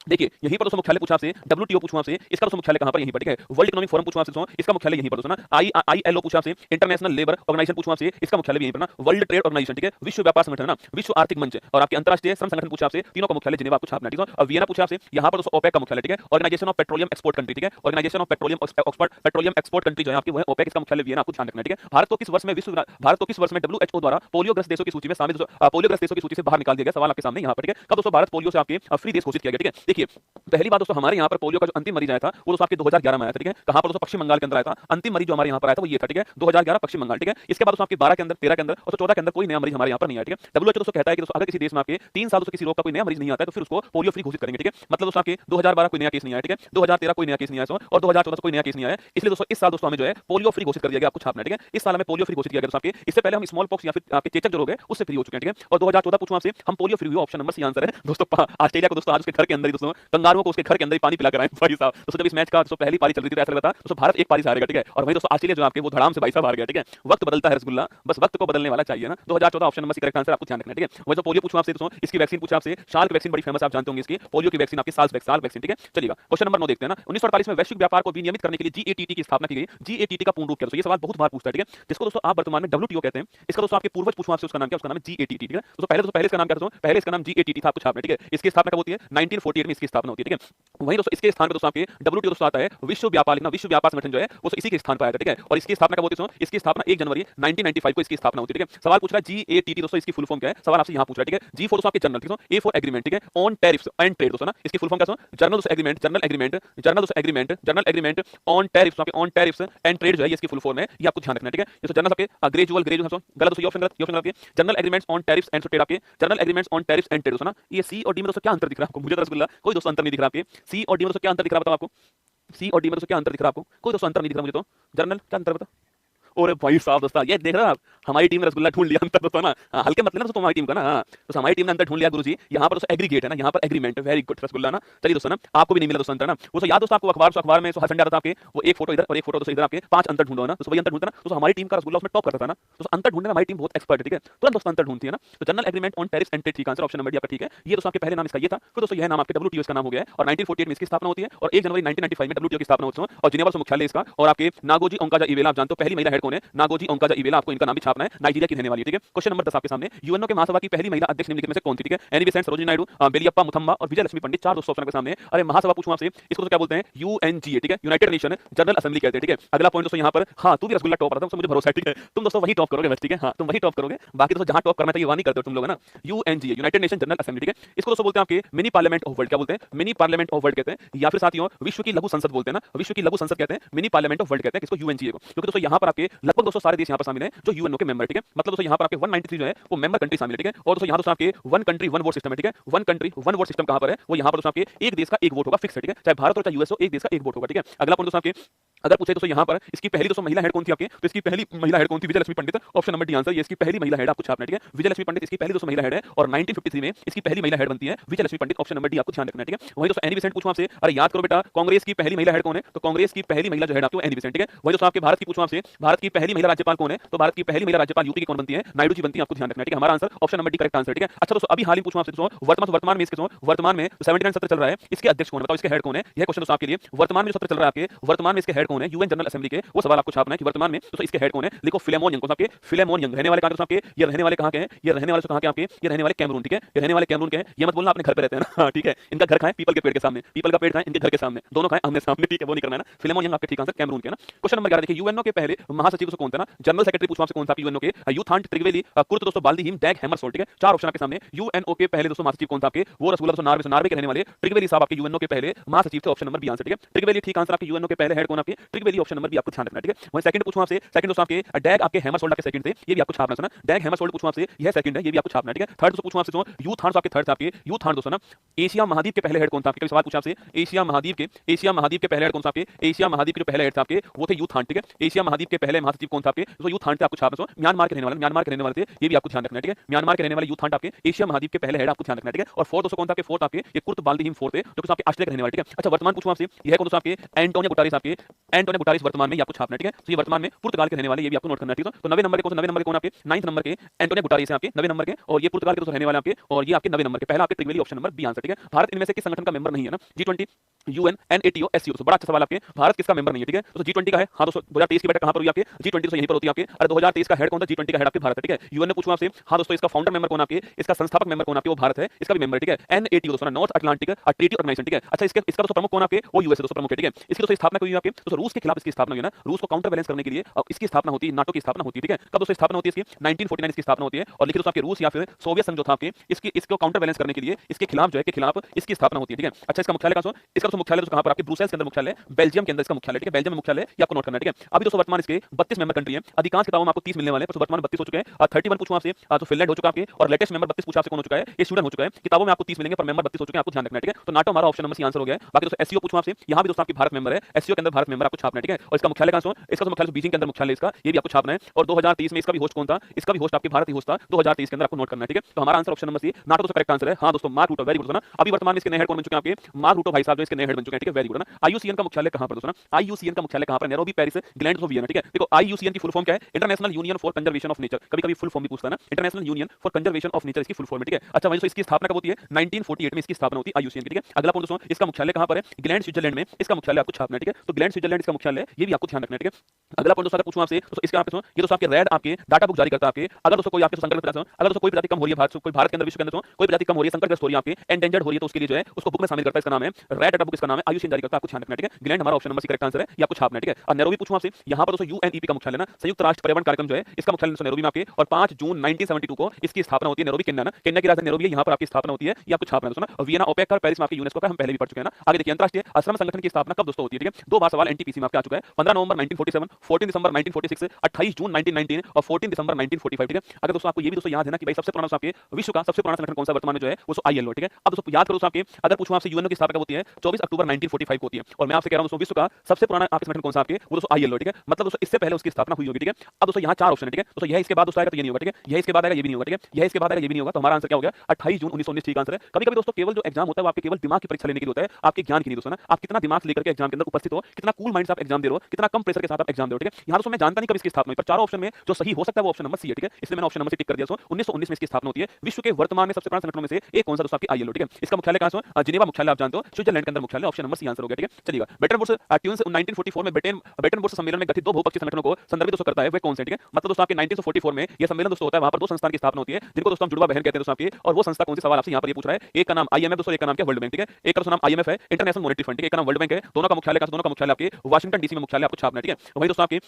देखिए यहीं पर दोस्तों मुख्यालय पूछा आपसे, WTO पूछा आपसे, इसका दोस्तों मुख्यालय कहां पर? यहीं पर, ठीक है। वर्ल्ड इकोनॉमिक फोरम पूछा आपसे दोस्तों, इसका मुख्यालय यहीं पर दोस्तों ना। ILO पूछा आपसे, इंटरनेशनल लेबर ऑर्गेनाइजेशन पूछा आपसे, इसका मुख्यालय भी यहीं पर ना। वर्ल्ड ट्रेड ऑर्गेनाइजेशन, ठीक है। विश्व व्यापार संगठन ना, विश्व आर्थिक मंच और आपके अंतरराष्ट्रीय श्रम संगठन पूछा आपसे, तीनों का मुख्यालय जिनेवा आपको छापना, ठीक है। और वियना पूछा आपसे, यहां पर दोस्तों OPEC का मुख्यालय, ठीक है। Organisation of petroleum export country, ठीक है। Organisation of petroleum export country जो है आपकी वो है OPEC, इसका मुख्यालय वियना, आपको ध्यान रखना है, ठीक है। भारत को किस वर्ष में WHO द्वारा पोलियोग्रस्त देशों की सूची में शामिल पोलियोग्रस्त देशों की सूची से बाहर निकाल दिया गया? सवाल आपके सामने यहां पर, ठीक है। कब दोस्तों भारत पोलियो से आपके फ्री देश घोषित किया गया, ठीक है। देखिए पहली बात दोस्तों हमारे यहां पर पोलियो का जो अंतिम मरीज आया था वो दोस्तों आपके 2011 में आया था, ठीक है। कहां पर दोस्तों? पश्चिम बंगाल के अंदर आया था। अंतिम मरीज जो हमारे यहां पर आया था वो ये था, ठीक है। 2011 पश्चिम बंगाल, ठीक है। इसके बाद दोस्तों आपके 12 के अंदर, 13 के अंदर और 14 के अंदर कोई नया मरीज हमारे यहां पर नहीं आया, ठीक है। WHO दोस्तों कहता है कि दोस्तों अगर किसी देश में आपके 3 साल से किसी रोग का कोई नया मरीज नहीं आता है तो फिर उसको पोलियो फ्री घोषित करेंगे, ठीक है। मतलब दोस्तों आपके 2012 कोई नया केस नहीं आया, ठीक है। 2013 कोई नया केस नहीं आया और 2014 कोई नया केस नहीं आया, इसलिए दोस्तों इस साल दोस्तों हमें जो है पोलियो फ्री घोषित कर दिया गया, आपको छापना है, ठीक है। इस साल हमें पोलियो फ्री घोषित किया गया दोस्तों आपके। इससे पहले हम स्मॉल पॉक्स या फिर आपके चेचक जो रोग है उससे फ्री हो चुके हैं, ठीक है। और 2014 पूछूं आपसे, हम पोलियो फ्री हुए, ऑप्शन नंबर सी आंसर है दोस्तों। ऑस्ट्रेलिया को दोस्तों आज उसके घर के अंदर ही दोस्तों कंगारुओं को उसके घर के अंदर ही पानी पिला कर आए भाई साहब। दोस्तों जब इस मैच का दोस्तों पहली पारी चल रही थी तो ऐसा लगा था दोस्तों भारत एक पारी से हारेगा, ठीक है, और वहीं दोस्तों ऑस्ट्रेलिया जो आपके वो धड़ाम से भाई साहब हार गया, ठीक है। वक्त बदलता है रसगुल्ला, बस वक्त को बदलने वाला चाहिए ना। 2014 option number C correct answer आपको ध्यान रखना है, ठीक है। वही तो पोलियो पूछूं आपसे दोस्तों, इसकी वैक्सीन पूछा आपसे, शार्क वैक्सीन बड़ी फेमस आप जानते होंगे इसकी, पोलियो की वैक्सीन आपकी साल वैक्सीन, ठीक है। चलिएगा क्वेश्चन नंबर 9 देखते हैं ना। 1948 में वैश्विक व्यापार को विनियमित करने के लिए जीएटीटी की स्थापना की गई। जीएटीटी का पूर्ण रूप क्या है? ये सवाल बहुत बार पूछता है, ठीक है, जिसको दोस्तों आप वर्तमान में डब्ल्यूटीओ कहते हैं। इसका दोस्तों आपके पूर्वज पूछूं आपसे, उसका नाम क्या? उसका नाम है जीएटीटी, ठीक है। दोस्तों पहले इसका नाम क्या था? पहले इसका नाम जीएटीटी था, आपको छापना है, ठीक है। इसकी स्थापना कब होती है? 1948 में इसकी स्थापना होती है, ठीक है। वहीं दोस्तों इसके स्थान पर दोस्तों आपके डब्ल्यूटीओ दोस्तों आता है विश्व व्यापार, लिखना विश्व व्यापार संगठन जो है वो इसी के स्थान पर आया था, ठीक है। और इसकी स्थापना कब होती है? इसकी स्थापना 1 जनवरी 1995 को इसकी स्थापना होती है, ठीक है। सवाल पूछ रहा है जीएटीटी दोस्तों इसकी फुल फॉर्म क्या है? सवाल आपसे यहां पूछ रहा है, ठीक है। जी फॉर दोस्तों आपके जनरल, ठीक है। ए फॉर एग्रीमेंट, ठीक है, ऑन टैरिफ्स एंड ट्रेड दोस्तों ना, इसकी फुल फॉर्म क्या है? जर्नल दोस्तों एग्रीमेंट, जर्नल एग्रीमेंट, जर्नल दोस्तों agreement, journal agreement on tariffs, आपके ऑन टैरिफ्स एंड ट्रेड जो है ये इसकी फुल फॉर्म है, ये आपको ध्यान रखना है, ठीक है। ये तो जर्नल आपके ग्रेजुअल दोस्तों गलत दोस्तों, ये ऑप्शन गलत, general agreements on tariffs and trade आपके general agreements on tariffs and trade दोस्तों ना। ये सी और डी में दोस्तों क्या अंतर दिख रहा है आपको? मुझे तो रसगुल्ला कोई दोस्तों अंतर नहीं दिख रहा आपके। सी और डी में दोस्तों क्या अंतर दिख रहा है बताओ आपको? सी और डी में दोस्तों क्या अंतर दिख रहा है आपको? कोई दोस्तों अंतर नहीं दिख रहा मुझे तो। जर्नल क्या अंतर बता? और भाई साहब दोस्तों ये देख रहे हैं आप, हमारी टीम ने रसगुल्ला ढूंढ लिया अंतर दोस्तों ना। हल्के मत लेना दोस्तों हमारी टीम का ना। तो हमारी टीम ने अंतर ढूंढ लिया गुरुजी। यहाँ पर दोस्तों एग्रीगेट है ना, यहाँ पर एग्रीमेंट, वेरी गुड रसगुल्ला ना। चलिए दोस्तों ना आपको भी नहीं मिला दोस्तों अंतर ना। वो तो याद दोस्तों आपको अखबार में हर संडे आता था आपके, वो एक फोटो इधर और एक फोटो दोस्तों इधर, आपके 5 अंतर ढूंढो ना। तो वही अंतर ढूंढना ना दोस्तों, हमारी टीम का रसगुल्ला उसमें टॉप करता था ना। तो अंतर ढूंढने में हमारी टीम बहुत एक्सपर्ट है, ठीक है। तुरंत दोस्तों अंतर ढूंढती है ना। तो general agreement on tariffs and trade, ठीक आंसर ऑप्शन नंबर डी आपका ठीक है। ये दोस्तों आपके पहले नाम इसका ये था, फिर दोस्तों यह नाम आपके डब्ल्यूटीओ का नाम हो गया है, और 1948 में इसकी स्थापना होती है, और 1 जनवरी 1995 में डब्ल्यूटीओ की स्थापना होती है, और जिनेवा से मुख्यालय इसका। और आपके नागोजी ओंकाजा इवेला, आप जानते हो पहली महिला हेड कौन है? नागोजी ओंकाजा इवेला, आपको इनका नाम भी छापना है, नाइजीरिया की रहने वाली है, ठीक है। क्वेश्चन नंबर 10 आपके सामने, यूएनओ के महासभा की पहली महिला अध्यक्ष निम्नलिखित में से कौन थी? ठीक है, एनी बेसेंट, सरोजिनी नायडू, बेलियप्पा मुथम्मा और विजय लक्ष्मी पंडित, 4 दोस्तों ऑप्शन के सामने। अरे महासभा पूछूं आपसे, इसको तो क्या बोलते हैं? यूएनजीए, ठीक है, यूनाइटेड नेशन जनरल असेंबली कहते हैं, ठीक है। अगला पॉइंट दोस्तों यहाँ पर, हाँ तू भी रसगुल्ला टॉप करता है, मुझे भरोसा है, ठीक है। तुम दोस्तों वही टॉप करोगे बस, ठीक है, हाँ तुम वही टॉप करोगे, बाकी दोस्तों जहां टॉप करना चाहिए वहां नहीं करते हो तुम लोग, है ना। UNGA United nation general assembly, ठीक है। इसको दोस्तों बोलते हैं आपके मिनी पार्लियामेंट ऑफ वर्ल्ड, क्या बोलते हैं? मिनी पार्लियामेंट ऑफ वर्ल्ड कहते हैं, या फिर साथियों विश्व की लघु संसद बोलते हैं ना, विश्व की लघु संसद कहते हैं, मिनी पार्लियामेंट ऑफ वर्ल्ड कहते हैं किसको? यूएनजीए को। क्योंकि दोस्तों यहाँ पर आपके लगभग दोस्तों सारे देश यहाँ पर शामिल हैं जो यूएनओ के मेंबर, ठीक है। मतलब दोस्तों यहाँ पर आपके 193 जो है वो मेंबर कंट्री शामिल है, ठीक है। और दोस्तों यहाँ दोस्तों आपके 1 कंट्री 1 वोट सिस्टम है, ठीक है। 1 कंट्री 1 वोट सिस्टम कहां पर है? वो यहाँ पर दोस्तों आपके एक देश का एक वोट होगा, फिक्स है, ठीक है। चाहे भारत हो चाहे यूएस हो, एक देश का एक वोट होगा, ठीक है। अगला पॉइंट दोस्तों आपके, अगर पूछे दोस्तों यहाँ पर इसकी पहली दोस्तों महिला हेड कौन थी आपके? तो इसकी पहली महिला हेड कौन थी? विजय लक्ष्मी पंडित, ऑप्शन नंबर डी आंसर। ये इसकी पहली महिला हेड आपको छापना है, ठीक है। विजय लक्ष्मी पंडित इसकी पहली दोस्तों महिला हेड है, और 1953 में इसकी पहली महिला हेड बनती है विजय लक्ष्मी पंडित, ऑप्शन नंबर डी आपको ध्यान रखना है, ठीक है। वही दोस्तों एनी बेसेंट पूछूं आपसे, अरे याद करो बेटा कांग्रेस की पहली महिला हेड कौन है? तो कांग्रेस की पहली महिला जो हेड आपकी एनी बेसेंट, ठीक है। वही दोस्तों आपके भारत की पूछूं आपसे, भारत की पहली महिला राज्यपाल कौन है? तो भारत की पहली महिला राज्यपाल यूपी की कौन बनती है? नायडू जी बनती है, आपको ध्यान रखना है, ठीक है। हमारा answer option number D correct answer, ठीक है। अच्छा दोस्तों अभी हाल ही पूछूं आपसे दोस्तों, वर्तमान में इसके वर्तमान में 79 सत्र चल रहा है, इसके अध्यक्ष कौन है? बताओ इसके हेड कौन है? यह क्वेश्चन दोस्तों आपके लिए, वर्तमान में जो सत्र चल रहा है आपके, वर्तमान में इसके हेड कौन है? यूएन जनरल असेंबली के, वो सवाल आपको छापना है कि वर्तमान में दोस्तों इसके हेड कौन है। लिखो फिलेमोन यंग, कौन सा आपके? Philemon young. रहने वाले कहां के? ये रहने वाले कहां के हैं? ये रहने वाले कहां के आपके? ये रहने वाले कैमरून, ठीक है। ये रहने वाले कैमरून के हैं। ये मत बोलना अपने घर पे रहते हैं ना, ठीक है। इनका घर कहां है? पीपल के पेड़ के सामने, पीपल का पेड़ कहां है? इनके घर के सामने, दोनों कहां है? आमने सामने, ठीक है, वो नहीं करना है ना। फिलेमोन यंग आपके ठीक आंसर कैमरून के ना। क्वेश्चन नंबर 11 देखिए, यूएनओ के पहले महासचिव कौन थे ना? जनरल सेक्रेटरी पूछूं आपसे कौन था यूएनओ के? यूथांट त्रिवेली कुर्त दोस्तों बाल्दी हिम डैग हैमरसोल्ट, ठीक है। 4 ऑप्शन आपके सामने। यूएनओ के पहले दोस्तों महासचिव कौन था आपके? वो रसगुल्ला दोस्तों नार्वे के रहने वाले त्रिवेली साहब आपके यूएनओ के पहले महासचिव थे, ऑप्शन नंबर बी आंसर, ठीक है। त्रिवेली ठीक आंसर आपके। यूएनओ के पहले हेड कौन आपके? त्रिवेली, ऑप्शन नंबर बी आपको ध्यान रखना है, ठीक है। वहीं सेकंड पूछूं आपसे, सेकंड दोस्तों आपके डैग आपके हैमरसोल्ट के सेकंड थे, ये भी आपको छापना है ना। डैग हैमरसोल्ट पूछूं आपसे, यह सेकंड है, ये भी आपको छापना है, ठीक है। थर्ड दोस्तों पूछूं आपसे तो यूथांट आपके थर्ड थे आपके। यूथांट दोस्तों ना एशिया महाद्वीप के पहले हेड कौन था? आपके सवाल पूछा आपसे, एशिया महाद्वीप के पहले हेड कौन था आपके? एशिया महाद्वीप के जो पहले हेड थे आपके वो थे यूथांट, ठीक है। एशिया महाद्वीप के पहले महासचिव कौन था आपके? तो यूथांट थे, आपको छापना है। म्यांमार के रहने वाले, म्यांमार के रहने वाले थे, ये भी आपको ध्यान रखना है, ठीक है। म्यांमार के रहने वाले यूथांट आपके एशिया महाद्वीप के पहले हेड, आपको ध्यान रखना है, ठीक है। और फोर्थ दोस्तों कौन था आपके? फोर्थ आपके ये कुर्त बाल्दी हिम फोर्थ थे, जो कि आपके ऑस्ट्रेलिया के रहने वाले, ठीक है। अच्छा वर्तमान पूछूं आपसे, यह कौन दोस्तों आपके? एंटोनियो गुटारेस आपके, एंटोनियो गुटारेस वर्तमान में, ये आपको छापना है, ठीक है। तो ये वर्तमान में पुर्तगाल के रहने वाले, ये भी आपको नोट करना है, ठीक है। तो 90 नंबर के कौन? 90 नंबर के कौन आपके? 9th नंबर के एंटोनियो गुटारेस है आपके 90 नंबर के, और ये पुर्तगाल के दोस्तों रहने वाले आपके, और ये आपके 90 नंबर के पहला आपके त्रिवेली, ऑप्शन नंबर बी आंसर, ठीक है। भारत इनमें से किस संगठन का मेंबर नहीं है ना? G20, UN, एनएटीओ, SCO. तो बड़ा अच्छा सवाल आपके, भारत किसका मेंबर नहीं है, ठीक है। तो G20 का है, हाँ दोस्तों 2023 की बैठक कहां पर हुई आपके? G20 दोस्तों यहीं पर होती है आपके। अरे 2023 का हेड कौन था? G20 का हेड आपके भारत है, ठीक है। यूएन ने पूछूं आपसे, हाँ दोस्तों इसका फाउंडर मेंबर कौन आपके? इसका संस्थापक मेंबर कौन आपके? वो भारत है, इसका भी मेंबर, ठीक है। एनएटीओ दोस्तों नॉर्थ अटलांटिक ट्रीटी ऑर्गेनाइजेशन, ठीक है। अच्छा इसका दोस्तों प्रमुख कौन आपके? वो यूएस दोस्तों प्रमुख है, ठीक है। इसकी दोस्तों स्थापना हुई आपके दोस्तों रूस के खिलाफ इसकी स्थापना हुई है ना, रूस को काउंटर बैलेंस करने के लिए इसकी स्थापना होती है, नाटो की स्थापना होती है, ठीक है। कब दोस्तों स्थापना होती है इसकी? 1949 इसकी स्थापना होती है। और लिखिए दोस्तों आपके रूस या फिर सोवियत संघ जो था आपके, इसको काउंटर बैलेंस करने के लिए इसके खिलाफ जो है, के खिलाफ इसकी स्थापना होती है, ठीक है। अच्छा इसका मुख्यालय कहां? इसका दोस्तों मुख्यालय कहां पर आपके? ब्रुसेल्स के अंदर मुख्यालय, बेल्जियम के अंदर इसका मुख्यालय, ठीक है। बेल्जियम में मुख्यालय, ये आपको नोट करना है, ठीक है। अभी दोस्तों वर्तमान इसके 32 मेंबर कंट्री है। अधिकांश किताबों में आपको 30 मिलने वाले हैं, वर्तमान 32 हो चुके हैं। 31 पूछूं आपसे तो फिनलैंड हो चुका है आपके, और लेटेस्ट मेंबर 32 पूछा आपसे कौन हो चुका है, ये स्वीडन हो चुका है। किताबों में आपको 30 मिलेंगे पर मेंबर 32 हो चुके हैं, आपको ध्यान रखना है, ठीक है। तो नाटो हमारा ऑप्शन नंबर सी आंसर हो गया है। बाकी दोस्तों एससीओ पूछूं आपसे, यहाँ भी दोस्तों आपकी भारत मेंबर है, एससीओ के अंदर भारत मेंबर आपको छापना है, ठीक है। और इसका मुख्यालय कहां से हो, इसका मुख्यालय बीजिंग के अंदर मुख्यालय इसका, ये भी आपको छापना है। और 2023 में इसका भी होस्ट कौन था, इसका भी होस्ट आपके भारत ही होस्ट था 2023 के अंदर, आपको नोट करना है, ठीक है। तो हमारा answer option number C NATO तो करेक्ट आंसर है। हाँ दोस्तों, मार्क रूटो, वेरी गुड दोस्तों ना। अभी वर्तमान में इसके नए हेड कौन बन चुके हैं आपके, मार्क रूटो भाई साहब जो इसके नए हेड बन चुके हैं, ठीक है, वेरी गुड ना। आईयूसीएन का मुख्यालय कहां पर दोस्तों ना, आईयूसीएन का मुख्यालय कहां पर, Nairobi, Paris, gland of Vienna, ठीक है। देखो आईयूसीएन की फुल फॉर्म क्या है, international union for conservation of nature, कभी कभी फुल फॉर्म भी पूछता है ना, international union for conservation of nature इसकी फुल फॉर्म है, ठीक है। अच्छा वहीं इसकी स्थापना कब होती है, 1948 में इसकी स्थापना होती है आईयूसीएन की, ठीक है। अगला पॉइंट दोस्तों, इसका मुख्यालय कहां पर है, ग्लैंड स्विट्जरलैंड में इसका मुख्यालय आपको छापना है, ठीक है। तो ग्लैंड स्विट्जरलैंड इसका मुख्यालय, ये भी आपको ध्यान रखना है, ठीक है। अगला पॉइंट दोस्तों अगर पूछूं आपसे तो इसके आपके ये दोस्तों आपके रेड आपके डाटा बुक जारी करता है आपके, अगर दोस्तों कोई आपके संकट में प्रजाति, अगर दोस्तों कोई प्रजाति कम हो रही है भारत, कोई भारत के अंदर विश्व के अंदर कोई प्रजाति कम हो रही है, संकटग्रस्त हो रही है आपकी, एंडेंजर्ड हो रही है, तो उसके लिए जो है उसको बुक में शामिल करता है, इसका नाम है रेड डाटा बुक, इसका नाम है आईयूसीएन जारी करता है, आपको ध्यान रखना है, ठीक है। ग्लैंड हमारा option number C correct answer है, ये आपको छापना है, ठीक है। और नैरोबी पूछूं आपसे, यहाँ पर दोस्तों यूएनईपी का मुख्यालय ना, संयुक्त राष्ट्र पर्यावरण कार्यक्रम जो है, इसका मुख्यालय दोस्तों नैरोबी में आपके, और 5 जून 1972 को इसकी स्थापना होती है, नैरोबी केन्या ना, केन्या की राजधानी नैरोबी है, यहाँ पर आपकी स्थापना होती है, ये आपको छापना है दोस्तों ना। वियना, ओपेक और पेरिस में आपकी यूनेस्को का हम पहले भी पढ़ चुके हैं ना। आगे देखिए, अंतरराष्ट्रीय श्रम संगठन की स्थापना कब दोस्तों होती है, ठीक है। दो बार सवाल एनटीपीसी में आपका आ चुका है, 15 नवंबर 1947, 14 दिसंबर 1946, 28 जून 1919 और 14 दिसंबर 1945, ठीक है। अगर दोस्तों आपको ये भी दोस्तों याद है ना कि भाई सबसे पुराना आपके विश्व का सबसे पुराना संगठन कौन सा वर्तमान में जो है वो आईएलओ, ठीक है। अब दोस्तों याद करो आपके, अगर पूछूं आपसे यूएनओ की स्थापना कब होती है, 24 अक्टूबर 1945 को होती है, और मैं आपसे कह रहा हूं दोस्तों विश्व का सबसे पुराना आपके संगठन कौन सा आपके, वो दोस्तों आईएलओ, ठीक है। मतलब दोस्तों इससे पहले उसकी स्थापना हुई होगी, ठीक है। अब दोस्तों यहाँ 4 ऑप्शन है, ठीक है। दोस्तों यह इसके बाद दोस्तों आएगा तो ये नहीं होगा, ठीक है। यह इसके बाद आएगा, ये भी नहीं होगा, ठीक है। यह इसके बाद आएगा, ये भी नहीं होगा, तो हमारा आंसर क्या हो गया, 28 जून 1919 ठीक आंसर है। कभी कभी दोस्तों केवल जो एग्जाम होता है वो आपके केवल दिमाग की परीक्षा लेने के लिए होता है, आपके ज्ञान की नहीं दोस्तों ना। आप कितना दिमाग लेकर के एग्जाम के अंदर उपस्थित हो, कितना कूल माइंड से आप एग्जाम दे रहे हो, कितना कम प्रेशर के साथ आप एग्जाम दे रहे हो, ठीक है। यहाँ दोस्तों मैं जानता नहीं कब इसकी स्थापना हुई, पर चारों ऑप्शन में जो सही हो सकता है वो ऑप्शन नंबर सी है, ठीक है। इसलिए मैंने ऑप्शन नंबर सी टिक कर दिया। 1919 में इसकी स्थापना होती है। विश्व के वर्तमान में सबसे पुराने संगठनों में से एक कौन सा दोस्तों आपकी आईएलओ, ठीक है। इसका मुख्यालय कहां से, जिनेवा मुख्यालय आप जानते हो, स्विट्जरलैंड के अंदर मुख्यालय, ऑप्शन नंबर सी आंसर हो गया, ठीक है। चलिएगा, ब्रेटन वुड्स ट्यून्स 1944 में ब्रेटन वुड्स सम्मेलन में गठित दो बहुपक्षीय संगठनों को संदर्भित दोस्तों करता है, वे कौन से, ठीक है। मतलब दोस्तों आपके 1944 में यह सम्मेलन दोस्तों होता है, वहां पर दो संस्थान की स्थापना होती है जिनको दोस्तों हम जुड़वा बहन कहते हैं दोस्तों आपकी, और वो संस्था कौन सी, सवाल आपसे यहां पर ये पूछ रहा है। एक का नाम आईएमएफ दोस्तों, एक का नाम क्या वर्ल्ड बैंक, ठीक है। एक का नाम आईएमएफ है, इंटरनेशनल मॉनेटरी फंड, ठीक है। एक का नाम वर्ल्ड बैंक है, दोनों का मुख्यालय आपके वाशिंगटन डीसी में मुख्यालय आपको छापना है, ठीक है। वही दोस्तों आपके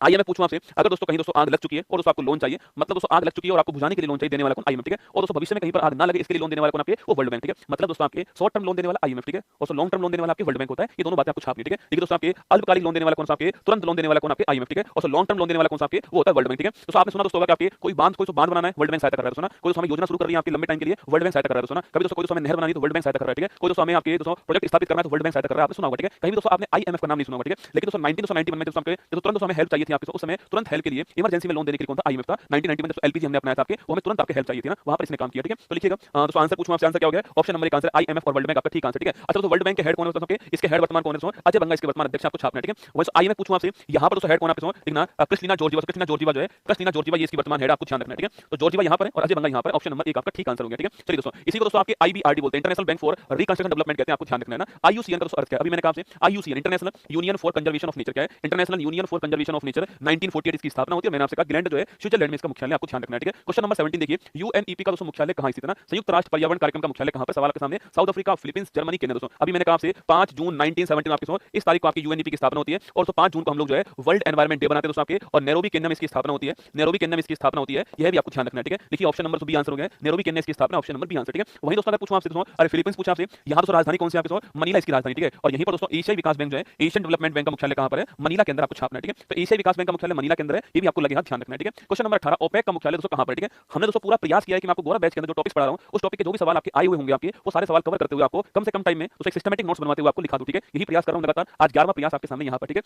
आईएमएफ पूछूं आपसे, अगर दोस्तों कहीं दोस्तों आग लग चुकी है और दोस्तों आपको लोन चाहिए, मतलब दोस्तों आग लग चुकी है और आपको बुझाने के लिए लोन चाहिए, देने वाला कौन, आईएमएफ, ठीक है। और दोस्तों भविष्य में कहीं पर आग ना लगे इसके लिए लोन देने वाला कौन आपके, वो वर्ल्ड बैंक, ठीक है। मतलब दोस्तों आपके शॉर्ट टर्म लोन देने वाला आईएमएफ, ठीक है, और लॉन्ग टर्म लोन देने वाला आपके वर्ल्ड बैंक होता है। ये दोनों बातें आपको छापनी, ठीक है। लेकिन दोस्तों आपके अल्पकालिक लोन देने वाला कौन सा आपके, तुरंत लोन देने वाला कौन आपके, आईएमएफ, ठीक है। और लॉन्ग टर्म लोन देने वाला कौन सा आपके, वो होता है वर्ल्ड बैंक, ठीक है। तो आपने सुना दोस्तों होगा कि आपके कोई बांध बनाना है, वर्ल्ड बैंक सहायता कर रहा है दोस्तों ना। कोई दोस्तों हमें योजना शुरू कर रही है आपकी लंबे टाइम के लिए, वर्ल्ड बैंक सहायता कर रहा है दोस्तों ना। कभी दोस्तों कोई दोस्तों हमें नहर बनानी है तो वर्ल्ड बैंक सहायता कर रहा है, ठीक है। कोई दोस्तों हमें आपके दोस्तों प्रोजेक्ट स्थापित करना है तो वर्ल्ड बैंक सहायता कर रहा है, आपने सुना होगा, ठीक है। कहीं भी दोस्तों आपने आईएमएफ का नाम नहीं सुना होगा, ठीक है। लेकिन दोस्तों 1991 में दोस्तों तुरंत दोस्तों हमें हेल्प चाहिए थी आपके, उस समय तुरंत हेल्प के लिए इमरजेंसी में लोन देने के लिए कौन था, आईएमएफ था। 1990 में दोस्तों एलपीजी हमने अपनाया था आपके, वो हमें तुरंत आपके हेल्प चाहिए थी ना, वहां पर इसने काम किया, ठीक है। तो लिखिएगा दोस्तों आंसर पूछूं आपसे, आंसर क्या हो गया, ऑप्शन नंबर 1 आंसर आईएमएफ और वर्ल्ड बैंक आपका ठीक आंसर, ठीक है। अच्छा दोस्तों वर्ल्ड बैंक के हेड कौन है दोस्तों, इसके हेड वर्तमान कौन है दोस्तों, अजय बंगा इसके वर्तमान अध्यक्ष, आपको छापना है, ठीक है। वैसे आईएमएफ पूछूं आपसे, यहां पर दोस्तों हेड कौन आपके दोस्तों, लिखना क्रिस्टीना जॉर्जिवा जो है, क्रिस्टीना जॉर्जिवा ये इसकी वर्तमान हेड, आपको ध्यान रखना है, ठीक है। तो जॉर्जिवा यहां पर है और अजय बंगा यहां पर, ऑप्शन नंबर 1 आपका ठीक आंसर हो गया, ठीक है। चलिए दोस्तों, इसी को दोस्तों आपके आईबीआरडी बोलते हैं, international bank for reconstruction development कहते हैं, आपको ध्यान रखना है ना। आईयूसीएन का दोस्तों अर्थ क्या है, अभी मैंने कहा आपसे IUCN international union for conservation of nature क्या है, international union for conservation of nature 1948 इसकी स्थापना होती है। मैंने आपसे कहा ग्लैंड जो है स्विट्जरलैंड में इसका मुख्यालय, आपको ध्यान रखना है, ठीक है। क्वेश्चन नंबर 17 देखिए, यूएनईपी का दोस्तों मुख्यालय कहां स्थित है ना, संयुक्त राष्ट्र पर्यावरण कार्यक्रम का मुख्यालय कहां पर, सवाल के सामने south Africa, Philippines, Germany, Kenya दोस्तों। अभी मैंने कहा आपसे 5 जून 1917 आपके दोस्तों इस तारीख को आपकी यूएनईपी की स्थापना होती है, और 5 जून को हम लोग जो है वर्ल्ड एनवायरनमेंट डे बनाते हैं दोस्तों आपके, और नैरोबी केन्या में इसकी स्थापना होती है, नैरोबी केन्या में इसकी स्थापना होती है, यह भी आपको ध्यान रखना है, ठीक है। देखिए ऑप्शन नंबर बी आंसर हो गया, नैरोबी केन्या इसकी स्थापना, ऑप्शन नंबर बी आंसर, ठीक है। वहीं दोस्तों अगर पूछूं आपसे दोस्तों, अरे फिलीपींस पूछा आपसे, यहां दोस्तों राजधानी कौन सी आपके दोस्तों, मनीला इसकी राजधानी, ठीक है। और यहीं पर दोस्तों एशियाई विकास बैंक जो है, एशियन डेवलपमेंट बैंक का मुख्यालय कहां पर है, मनीला के अंदर, आपको छापना है, ठीक है। तो एशियाई विकास बैंक का मुख्यालय मनीला के अंदर है, ये भी आपको लगेगा, ध्यान रखना है, ठीक है। क्वेश्चन नंबर 18, ओपेक का मुख्यालय दोस्तों कहां पर, ठीक है। हमने दोस्तों पूरा प्रयास किया है कि मैं आपको गौरव बैच के अंदर जो टॉपिक्स पढ़ा रहा हूं उस टॉपिक के जो भी सवाल आपके आए हुए होंगे आपके, वो सारे सवाल कवर करते हुए आपको कम से कम टाइम में तो एक सिस्टमैटिक नोट्स बनवाते हुए आपको लिखा दूं, ठीक है। यही प्रयास कर रहा हूं लगातार, आज 11वां प्रयास आपके सामने यहां पर, ठीक है।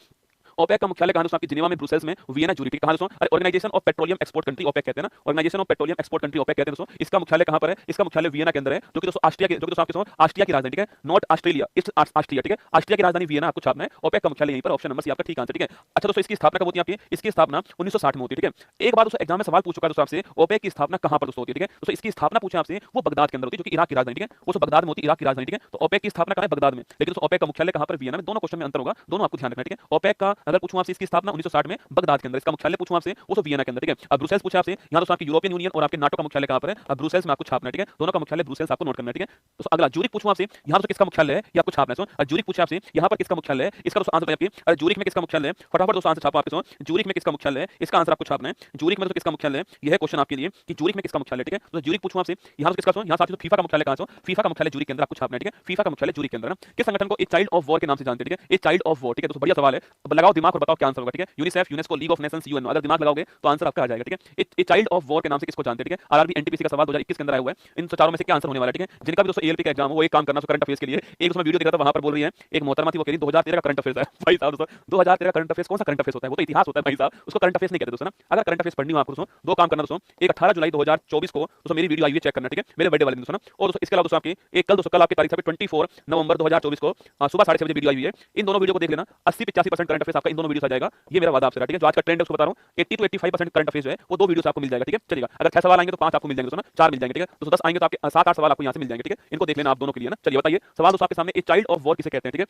ओपेक का मुख्यालय कहां दोस्तों, आपकी जिनेवा में, ब्रुसेल्स में, वियना, ज्यूरिख, कहां दोस्तों, organisation of petroleum export country OPEC कहते हैं ना, organisation of petroleum export country OPEC कहते हैं दोस्तों। इसका मुख्यालय कहां पर है, इसका मुख्यालय वियना के अंदर है, जो कि दोस्तों ऑस्ट्रिया के, जो कि दोस्तों आपके दोस्तों ऑस्ट्रिया की राजधानी, ठीक है, नॉट ऑस्ट्रेलिया, इट्स ऑस्ट्रिया, ठीक है। ऑस्ट्रिया की राजधानी वियना आपको छापना है, ओपेक का मुख्यालय यहीं पर, ऑप्शन नंबर सी आपका ठीक आंसर, ठीक है। अच्छा दोस्तों, इसकी स्थापना कब होती है आपकी, इसकी स्थापना 1960 में होती है, ठीक है। एक बार दोस्तों एग्जाम में सवाल पूछ चुका है दोस्तों आपसे, ओपेक की स्थापना कहां पर दोस्तों होती है, ठीक है। दोस्तों इसकी स्थापना पूछे आपसे, वो बगदाद के अंदर होती है, जो कि इराक की राजधानी, ठीक है। वो बगदाद में होती है, इराक की राजधानी, ठीक है। तो ओपेक की स्थापना कहां है, बगदाद में, लेकिन दोस्तों ओपेक का मुख्यालय कहां पर, वियना में। दोनों क्वेश्चन में अंतर होगा, दोनों आपको ध्यान रखना है, ठीक है। ओपेक का अगर पूछूं आपसे, इसकी स्थापना 1960 में बगदाद के अंदर, इसका मुख्यालय पूछूं आपसे, वो वियना के अंदर, ठीक है। अब ब्रुसेल्स पूछा आपसे, यहां दोस्तों आपकी यूरोपियन यूनियन और आपके नाटो का मुख्यालय कहां पर है, अब ब्रुसेल्स में आपको छापना है, ठीक है। दोनों का मुख्यालय ब्रुसेल्स आपको नोट करना है, ठीक है। तो अगला ज्यूरिख पूछूं आपसे, यहां दोस्तों किसका मुख्यालय है, ये आपको छापना है। सो ज्यूरिख पूछा आपसे, यहां पर किसका मुख्यालय है, इसका दोस्तों आंसर बताइए आपके, ज्यूरिख में किसका मुख्यालय है, फटाफट दोस्तों आंसर छापो आपके सो, ज्यूरिख में किसका मुख्यालय है, इसका आंसर आपको छापना है। ज्यूरिख में दोस्तों किसका मुख्यालय है, यह है क्वेश्चन आपके लिए कि ज्यूरिख में किसका मुख्यालय, ठीक है। तो ज्यूरिख पूछूं आपसे, यहां किसका, यहां साथ ही फीफा का मुख्यालय कहां है, फीफा का मुख्यालय ज्यूरिख के अंदर, आपको छापना है, ठीक है। फीफा का मुख्यालय ज्यूरिख के अंदर ना। किस संगठन को एक चाइल्ड ऑफ वॉर के नाम से जानते हैं, ठीक है, एक चाइल्ड ऑफ वॉर, ठीक है। दोस्तों बढ़िया सवाल है, अब लगाओ लगाओ दिमाग और बताओ क्या आंसर होगा, ठीक है। UNICEF, UNESCO, league of Nations, UNO, अगर दिमाग लगाओगे तो आंसर आपका आ जाएगा, ठीक है। ए चाइल्ड ऑफ वॉर के नाम से किसको जानते हैं, ठीक है। आरआरबी एनटीपीसी का सवाल 2021 के अंदर आया हुआ है। इन चारों में से क्या आंसर होने वाला है, ठीक है। जिनका भी दोस्तों एएलपी का एग्जाम हो वो एक काम करना करंट अफेयर्स के लिए, एक उसमें वीडियो दिख रहा था वहां पर बोल रही है एक मोहतरमा थी, वो कह रही 2013 का करंट अफेयर्स है। भाई साहब दोस्तों 2013 करंट अफेयर्स कौन सा करंट अफेयर्स होता है, वो तो इतिहास होता है भाई साहब, उसको करंट अफेयर्स नहीं कहते दोस्तों ना। अगर करंट अफेयर्स पढ़नी हो आपको दोस्तों दो काम करना दोस्तों, एक 18 जुलाई 2024 को दोस्तों मेरी वीडियो आई हुई चेक करना, ठीक है, मेरे बर्थडे वाले दिन दोस्तों ना। और दोस्तों इसके अलावा दोस्तों आपकी एक कल दोस्तों कल आपकी तारीख है 24 नवंबर 2024 को सुबह 6:30 बजे वीडियो आई हुई है। इन दोनों वीडियो को देख लेना, 80-85% करंट अफेयर्स आपका इन दोनों वीडियो आ जाएगा, ये मेरा वादा आपसे, ठीक है। जो आज का ट्रेंड है उसको बता रहा हूं, 80 to 85% करंट अफेयर्स है वो दो वीडियो से आपको मिल जाएगा, ठीक है। चलिएगा, अगर 6 सवाल आएंगे तो 5 आपको मिल जाएंगे दोस्तों ना, 4 मिल जाएंगे, ठीक है। दोस्तों 10 आएंगे तो आपके 7-8 सवाल आपको यहां से मिल जाएंगे, ठीक है। इनको देख लेना आप दोनों के लिए ना। चलिए बताइए सवाल दोस्तों आपके सामने, ए चाइल्ड ऑफ वॉर किसे कहते हैं, ठीक है।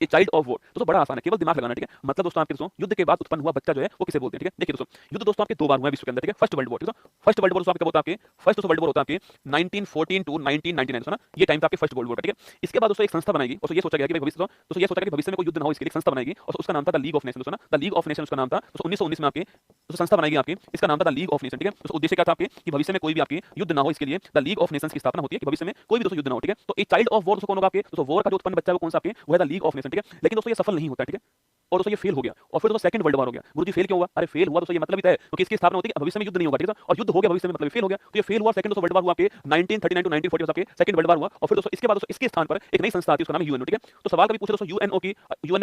ए चाइल्ड ऑफ वॉर दोस्तों बड़ा आसान है, केवल दिमाग लगाना, ठीक है। मतलब दोस्तों आपके दोस्तों युद्ध के बाद उत्पन्न हुआ बच्चा जो है वो किसे बोलते हैं, ठीक है। देखिए दोस्तों युद्ध दोस्तों आपके दो बार हुआ है विश्व के अंदर, ठीक है। फर्स्ट वर्ल्ड वॉर, ठीक है। फर्स्ट वर्ल्ड वॉर आपके होता है आपके फर्स्ट वर्ल्ड वॉर होता है आपके 1914 टू 1999 दोस्तों ना, ये टाइम था आपके फर्स्ट वर्ल्ड वॉर, ठीक है। इसके बाद दोस्तों एक संस्था बनाएगी और ये सोचा गया कि भविष्य दोस्तों ये सोचा गया कि भविष्य में कोई युद्ध ना हो इसके लिए संस्था बनाएगी और उसका नाम था द लीग ऑफ नेशन दोस्तों ना। द लीग ऑफ नेशन उसका नाम था दोस्तों 1919 में आपके संस्था बनाएगी आपकी, इसका नाम था द लीग ऑफ नेशन, ठीक है। तो उद्देश्य क्या था आपके कि भविष्य में कोई भी आपकी युद्ध ना हो इसके लिए द लीग ऑफ नेशंस की स्थापना होती है कि भविष्य में कोई भी दोस्तों युद्ध ना हो, ठीक है। तो एक चाइल्ड ऑफ वॉर कौन होगा आपके दोस्तों, वॉर का जो उत्पन्न बच्चा है वो कौन सा आपके वो है द लीग ऑफ नेशन, ठीक है। लेकिन दोस्तों ये सफल नहीं होता, ठीक है। और दोस्तों ये फेल हो गया और फिर दोस्तों सेकंड वर्ल्ड वॉर हो गया। गुरुजी फेल क्यों हुआ, अरे फेल हुआ दोस्तों ये मतलब ही है क्योंकि इसकी स्थापना होती है भविष्य में युद्ध नहीं होगा, ठीक है। और युद्ध हो गया भविष्य में मतलब फेल हो गया, तो ये फेल हुआ। सेकंड दोस्तों वर्ल्ड वॉर हुआ आपके 1939 टू 1940 आपके सेकंड वर्ल्ड वॉर हुआ। और फिर दोस्तों इसके बाद दोस्तों इसके स्थान पर एक नई संस्था आती है उसका नाम है यूएनओ, ठीक है। तो सवाल कभी पूछे दोस्तों यूएनओ की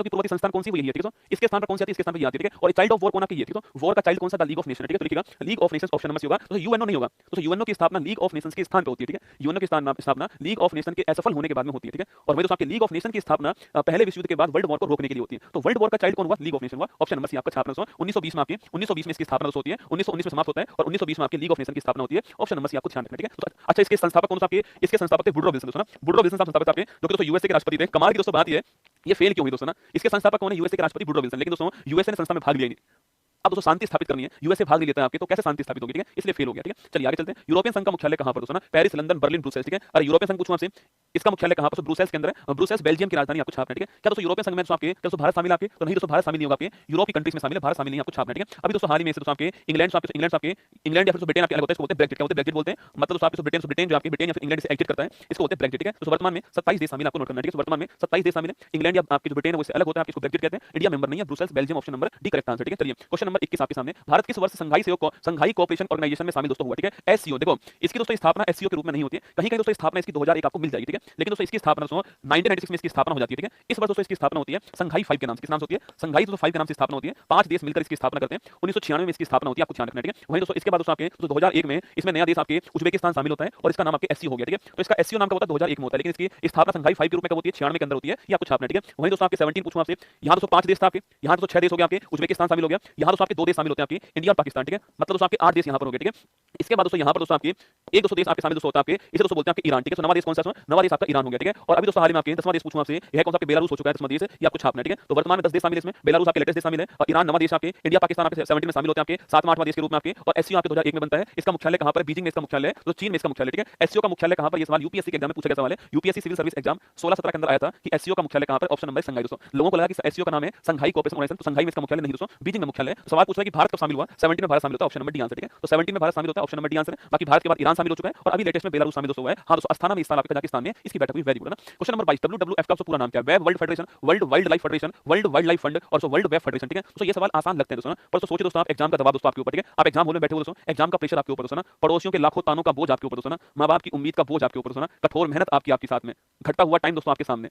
पूर्ववर्ती संस्थान कौन सी वही है, ठीक है। इसके स्थान पर कौन सी आती है, इसके स्थान पर ये आती है, ठीक है। और चाइल्ड ऑफ वॉर कौन आपकी ये, ठीक है। वॉर का चाइल्ड कौन सा, द लीग ऑफ नेशन, ठीक है। तो लिखिएगा League of Nations option number C होगा, तो यूएनओ नहीं होगा। तो यूएनओ की स्थापना लीग ऑफ नेशंस के स्थान पर होती है, ठीक है। यूएनओ की स्थापना लीग ऑफ नेशन के असफल होने के बाद में होती है, ठीक है। और वही दोस्तों आपके लीग ऑफ नेशन की स्थापना पहले विश्व युद्ध के बाद वर्ल्ड वॉर को रोकने के लिए होती है। तो वर्ल्ड वॉर का चाइल्ड कौन हुआ, लीग ऑफ नेशन हुआ। ऑप्शन नंबर सी आपका छापना 1920 में आपकी 1920 में इसकी स्थापना होती है, 1919 में समाप्त होता है और 1920 में आपकी लीग ऑफ नेशन की स्थापना होती है। ऑप्शन नंबर सी आपको ध्यान रखना, ठीक है। तो अच्छा इसके संस्थापक कौन सा आपके, इसके संस्थापक थे वुडरो विल्सन दोस्तों ना। वुडरो विल्सन संस्थापक आपके जो कि दोस्तों यूएसए के राष्ट्रपति थे। कमाल की दोस्तों बात ये फेल क्यों हुई दोस्तों ना, इसके संस्थापक कौन है, यूएसए के राष्ट्रपति वुडरो विल्सन, लेकिन दोस्तों यूएसए ने संस्था में भाग लिया नहीं। अब दोस्तों शांति स्थापित करनी है, यूएसए भाग नहीं लेता है आपके, तो कैसे शांति स्थापित होगी, ठीक है। इसलिए फेल हो गया, ठीक है। चलिए आगे चलते हैं। यूरोपियन संघ का मुख्यालय कहां पर दोस्तों ना, पेरिस, लंदन, बर्लिन, ब्रुसेल्स, ठीक है। और यूरोपियन संघ पूछूं आपसे इसका मुख्यालय कहां पर, ब्रुसेल्स के अंदर है। ब्रुसेल्स बेल्जियम की राजधानी आपको छापना, ठीक है। क्या दोस्तों यूरोपियन संघ में दोस्तों आपके क्या दोस्तों भारत शामिल आपके, तो नहीं दोस्तों भारत शामिल नहीं होगा आपके, यूरोप की कंट्रीज में शामिल है, भारत शामिल नहीं, आपको छापना, ठीक है। अभी दोस्तों हाल ही में दोस्तों आपके इंग्लैंड या फिर ब्रिटेन आपके अलग होता है, इसको बोलते हैं ब्रेक्जिट, क्या होते हैं ब्रेक्जिट बोलते हैं। मतलब दोस्तों आपके ब्रिटेन जो आपके ब्रिटेन या फिर इंग्लैंड से एग्जिट करता है इसको बोलते हैं ब्रेक्जिट, ठीक है। तो वर्तमान में 27 देश शामिल आपको नोट करना, ठीक है। वर्तमान में 27 देश शामिल है। इंग्लैंड या आपकी जो ब्रिटेन है वो अलग होता है, इसको ब्रेक्जिट कहते हैं। इंडिया मेंबर नहीं है, Brussels Belgium option number D correct answer, ठीक है। चलिए क्वेश्चन नंबर 21 आपके सामने, भारत किस वर्ष संघाई कोऑपरेशन ऑर्गेनाइजेशन में शामिल दोस्तों हुआ, ठीक है। एससीओ देखो इसकी दोस्तों स्थापना एससीओ के रूप में नहीं होती है, कहीं कहीं दोस्तों स्थापना इसकी 2001 आपको मिल जाएगी, ठीक है। लेकिन दोस्तों इसकी स्थापना दोस्तों 1996 में इसकी स्थापना हो जाती है, ठीक है। इस वर्ष दोस्तों इसकी स्थापना होती है संघाई 5 के नाम से, किस नाम से होती है, संघाई दोस्तों 5 के नाम से स्थापना होती है। 5 देश मिलकर इसकी स्थापना करते हैं। 1996 में इसकी स्थापना होती है, आपको ध्यान रखना, ठीक है। वहीं दोस्तों इसके बाद दोस्तों आपके 2001 में इसमें नया देश आपके उज्बेकिस्तान शामिल होता है और इसका नाम आपके एससीओ हो गया, ठीक है। तो इसका एससीओ नाम का होता है 2001 में होता है, लेकिन इसकी स्थापना संघाई 5 के रूप में कब होती है, 96 के अंदर होती है, ये आपको छापना, ठीक है। वहीं दोस्तों आपके 17 पूछूं आपसे, यहां दोस्तों 5 देश था आपके, यहां दोस्तों 6 देश हो गए आपके, उज्बेकिस्तान शामिल हो गया। यहां दोस्तों आपके 2 देश शामिल होते हैं आपके, इंडिया और पाकिस्तान, ठीक है। मतलब दोस्तों आपके 8 देश यहां पर हो गए, ठीक है। इसके बाद दोस्तों यहां पर दोस्तों आपके एक दोस्तों देश आपके शामिल दोस्तों होता है आपके, इसे दोस्तों बोलते हैं आपके ईरान, ठीक है। तो नवा देश कौन सा है, नवा देश आपका ईरान हो गया, ठीक है। और अभी दोस्तों हाल में आपके 10वां देश पूछूं आपसे, यह कौन सा आपके बेलारूस हो चुका है 10वां देश, ये आपको छापना है, ठीक है। तो वर्तमान में 10 देश शामिल है इसमें, बेलारूस आपके लेटेस्ट देश शामिल है और ईरान नवा देश आपके, इंडिया पाकिस्तान आपके 17 में शामिल होते हैं आपके, 7वां 8वां देश के रूप में आपके। और एससीओ आपके 2001 में बनता है। इसका मुख्यालय कहां पर है, बीजिंग में इसका मुख्यालय है, तो चीन में इसका मुख्यालय, ठीक है। एससीओ का मुख्यालय कहां पर, ये सवाल यूपीएससी के एग्जाम में पूछा गया सवाल है, यूपीएससी सिविल सर्विस एग्जाम 16-17 के अंदर आया था कि एससीओ का मुख्यालय कहां पर, ऑप्शन नंबर संघाई दोस्तों। लोगों को लगा कि एससीओ का नाम है संघाई कोऑपरेशन ऑर्गेनाइजेशन, तो संघाई में इसका मुख्यालय नहीं दोस्तों, बीजिंग में मुख्यालय है। सवाल पूछ रहा है कि भारत कब शामिल हुआ, 17 में भारत शामिल होता है, ऑप्शन नंबर डी आंसर, ठीक है। तो 17 में भारत शामिल होता है, ऑप्शन नंबर डी आंसर है। बाकी भारत के बाद ईरान शामिल हो चुका है और अभी लेटेस्ट में बेलारूस शामिल दोस्तों हुआ है। हां दोस्तों अस्थाना में इस साल आपके कजाकिस्तान में इसकी बैठक हुई, वेरी गुड ना। क्वेश्चन नंबर 22, डब्ल्यूडब्ल्यूएफ का पूरा नाम क्या है, web world federation, world wild life federation, world Wildlife fund और वर्ल्ड वेब फेडरेशन, ठीक है। तो ये सवाल आसान लगते हैं दोस्तों, पर तो सोचिए दोस्तों आप एग्जाम का दबाव दोस्तों आपके ऊपर, ठीक है। आप एग्जाम हॉल में बैठे हो दोस्तों, एग्जाम का प्रेशर आपके ऊपर दोस्तों ना, पड़ोसियों के लाखों तानों का बोझ आपके ऊपर दोस्तों ना, मां बाप की उम्मीद का बोझ आपके ऊपर दोस्तों ना, कठोर मेहनत आपके साथ में, घटता हुआ टाइम दोस्तों आपके सामने,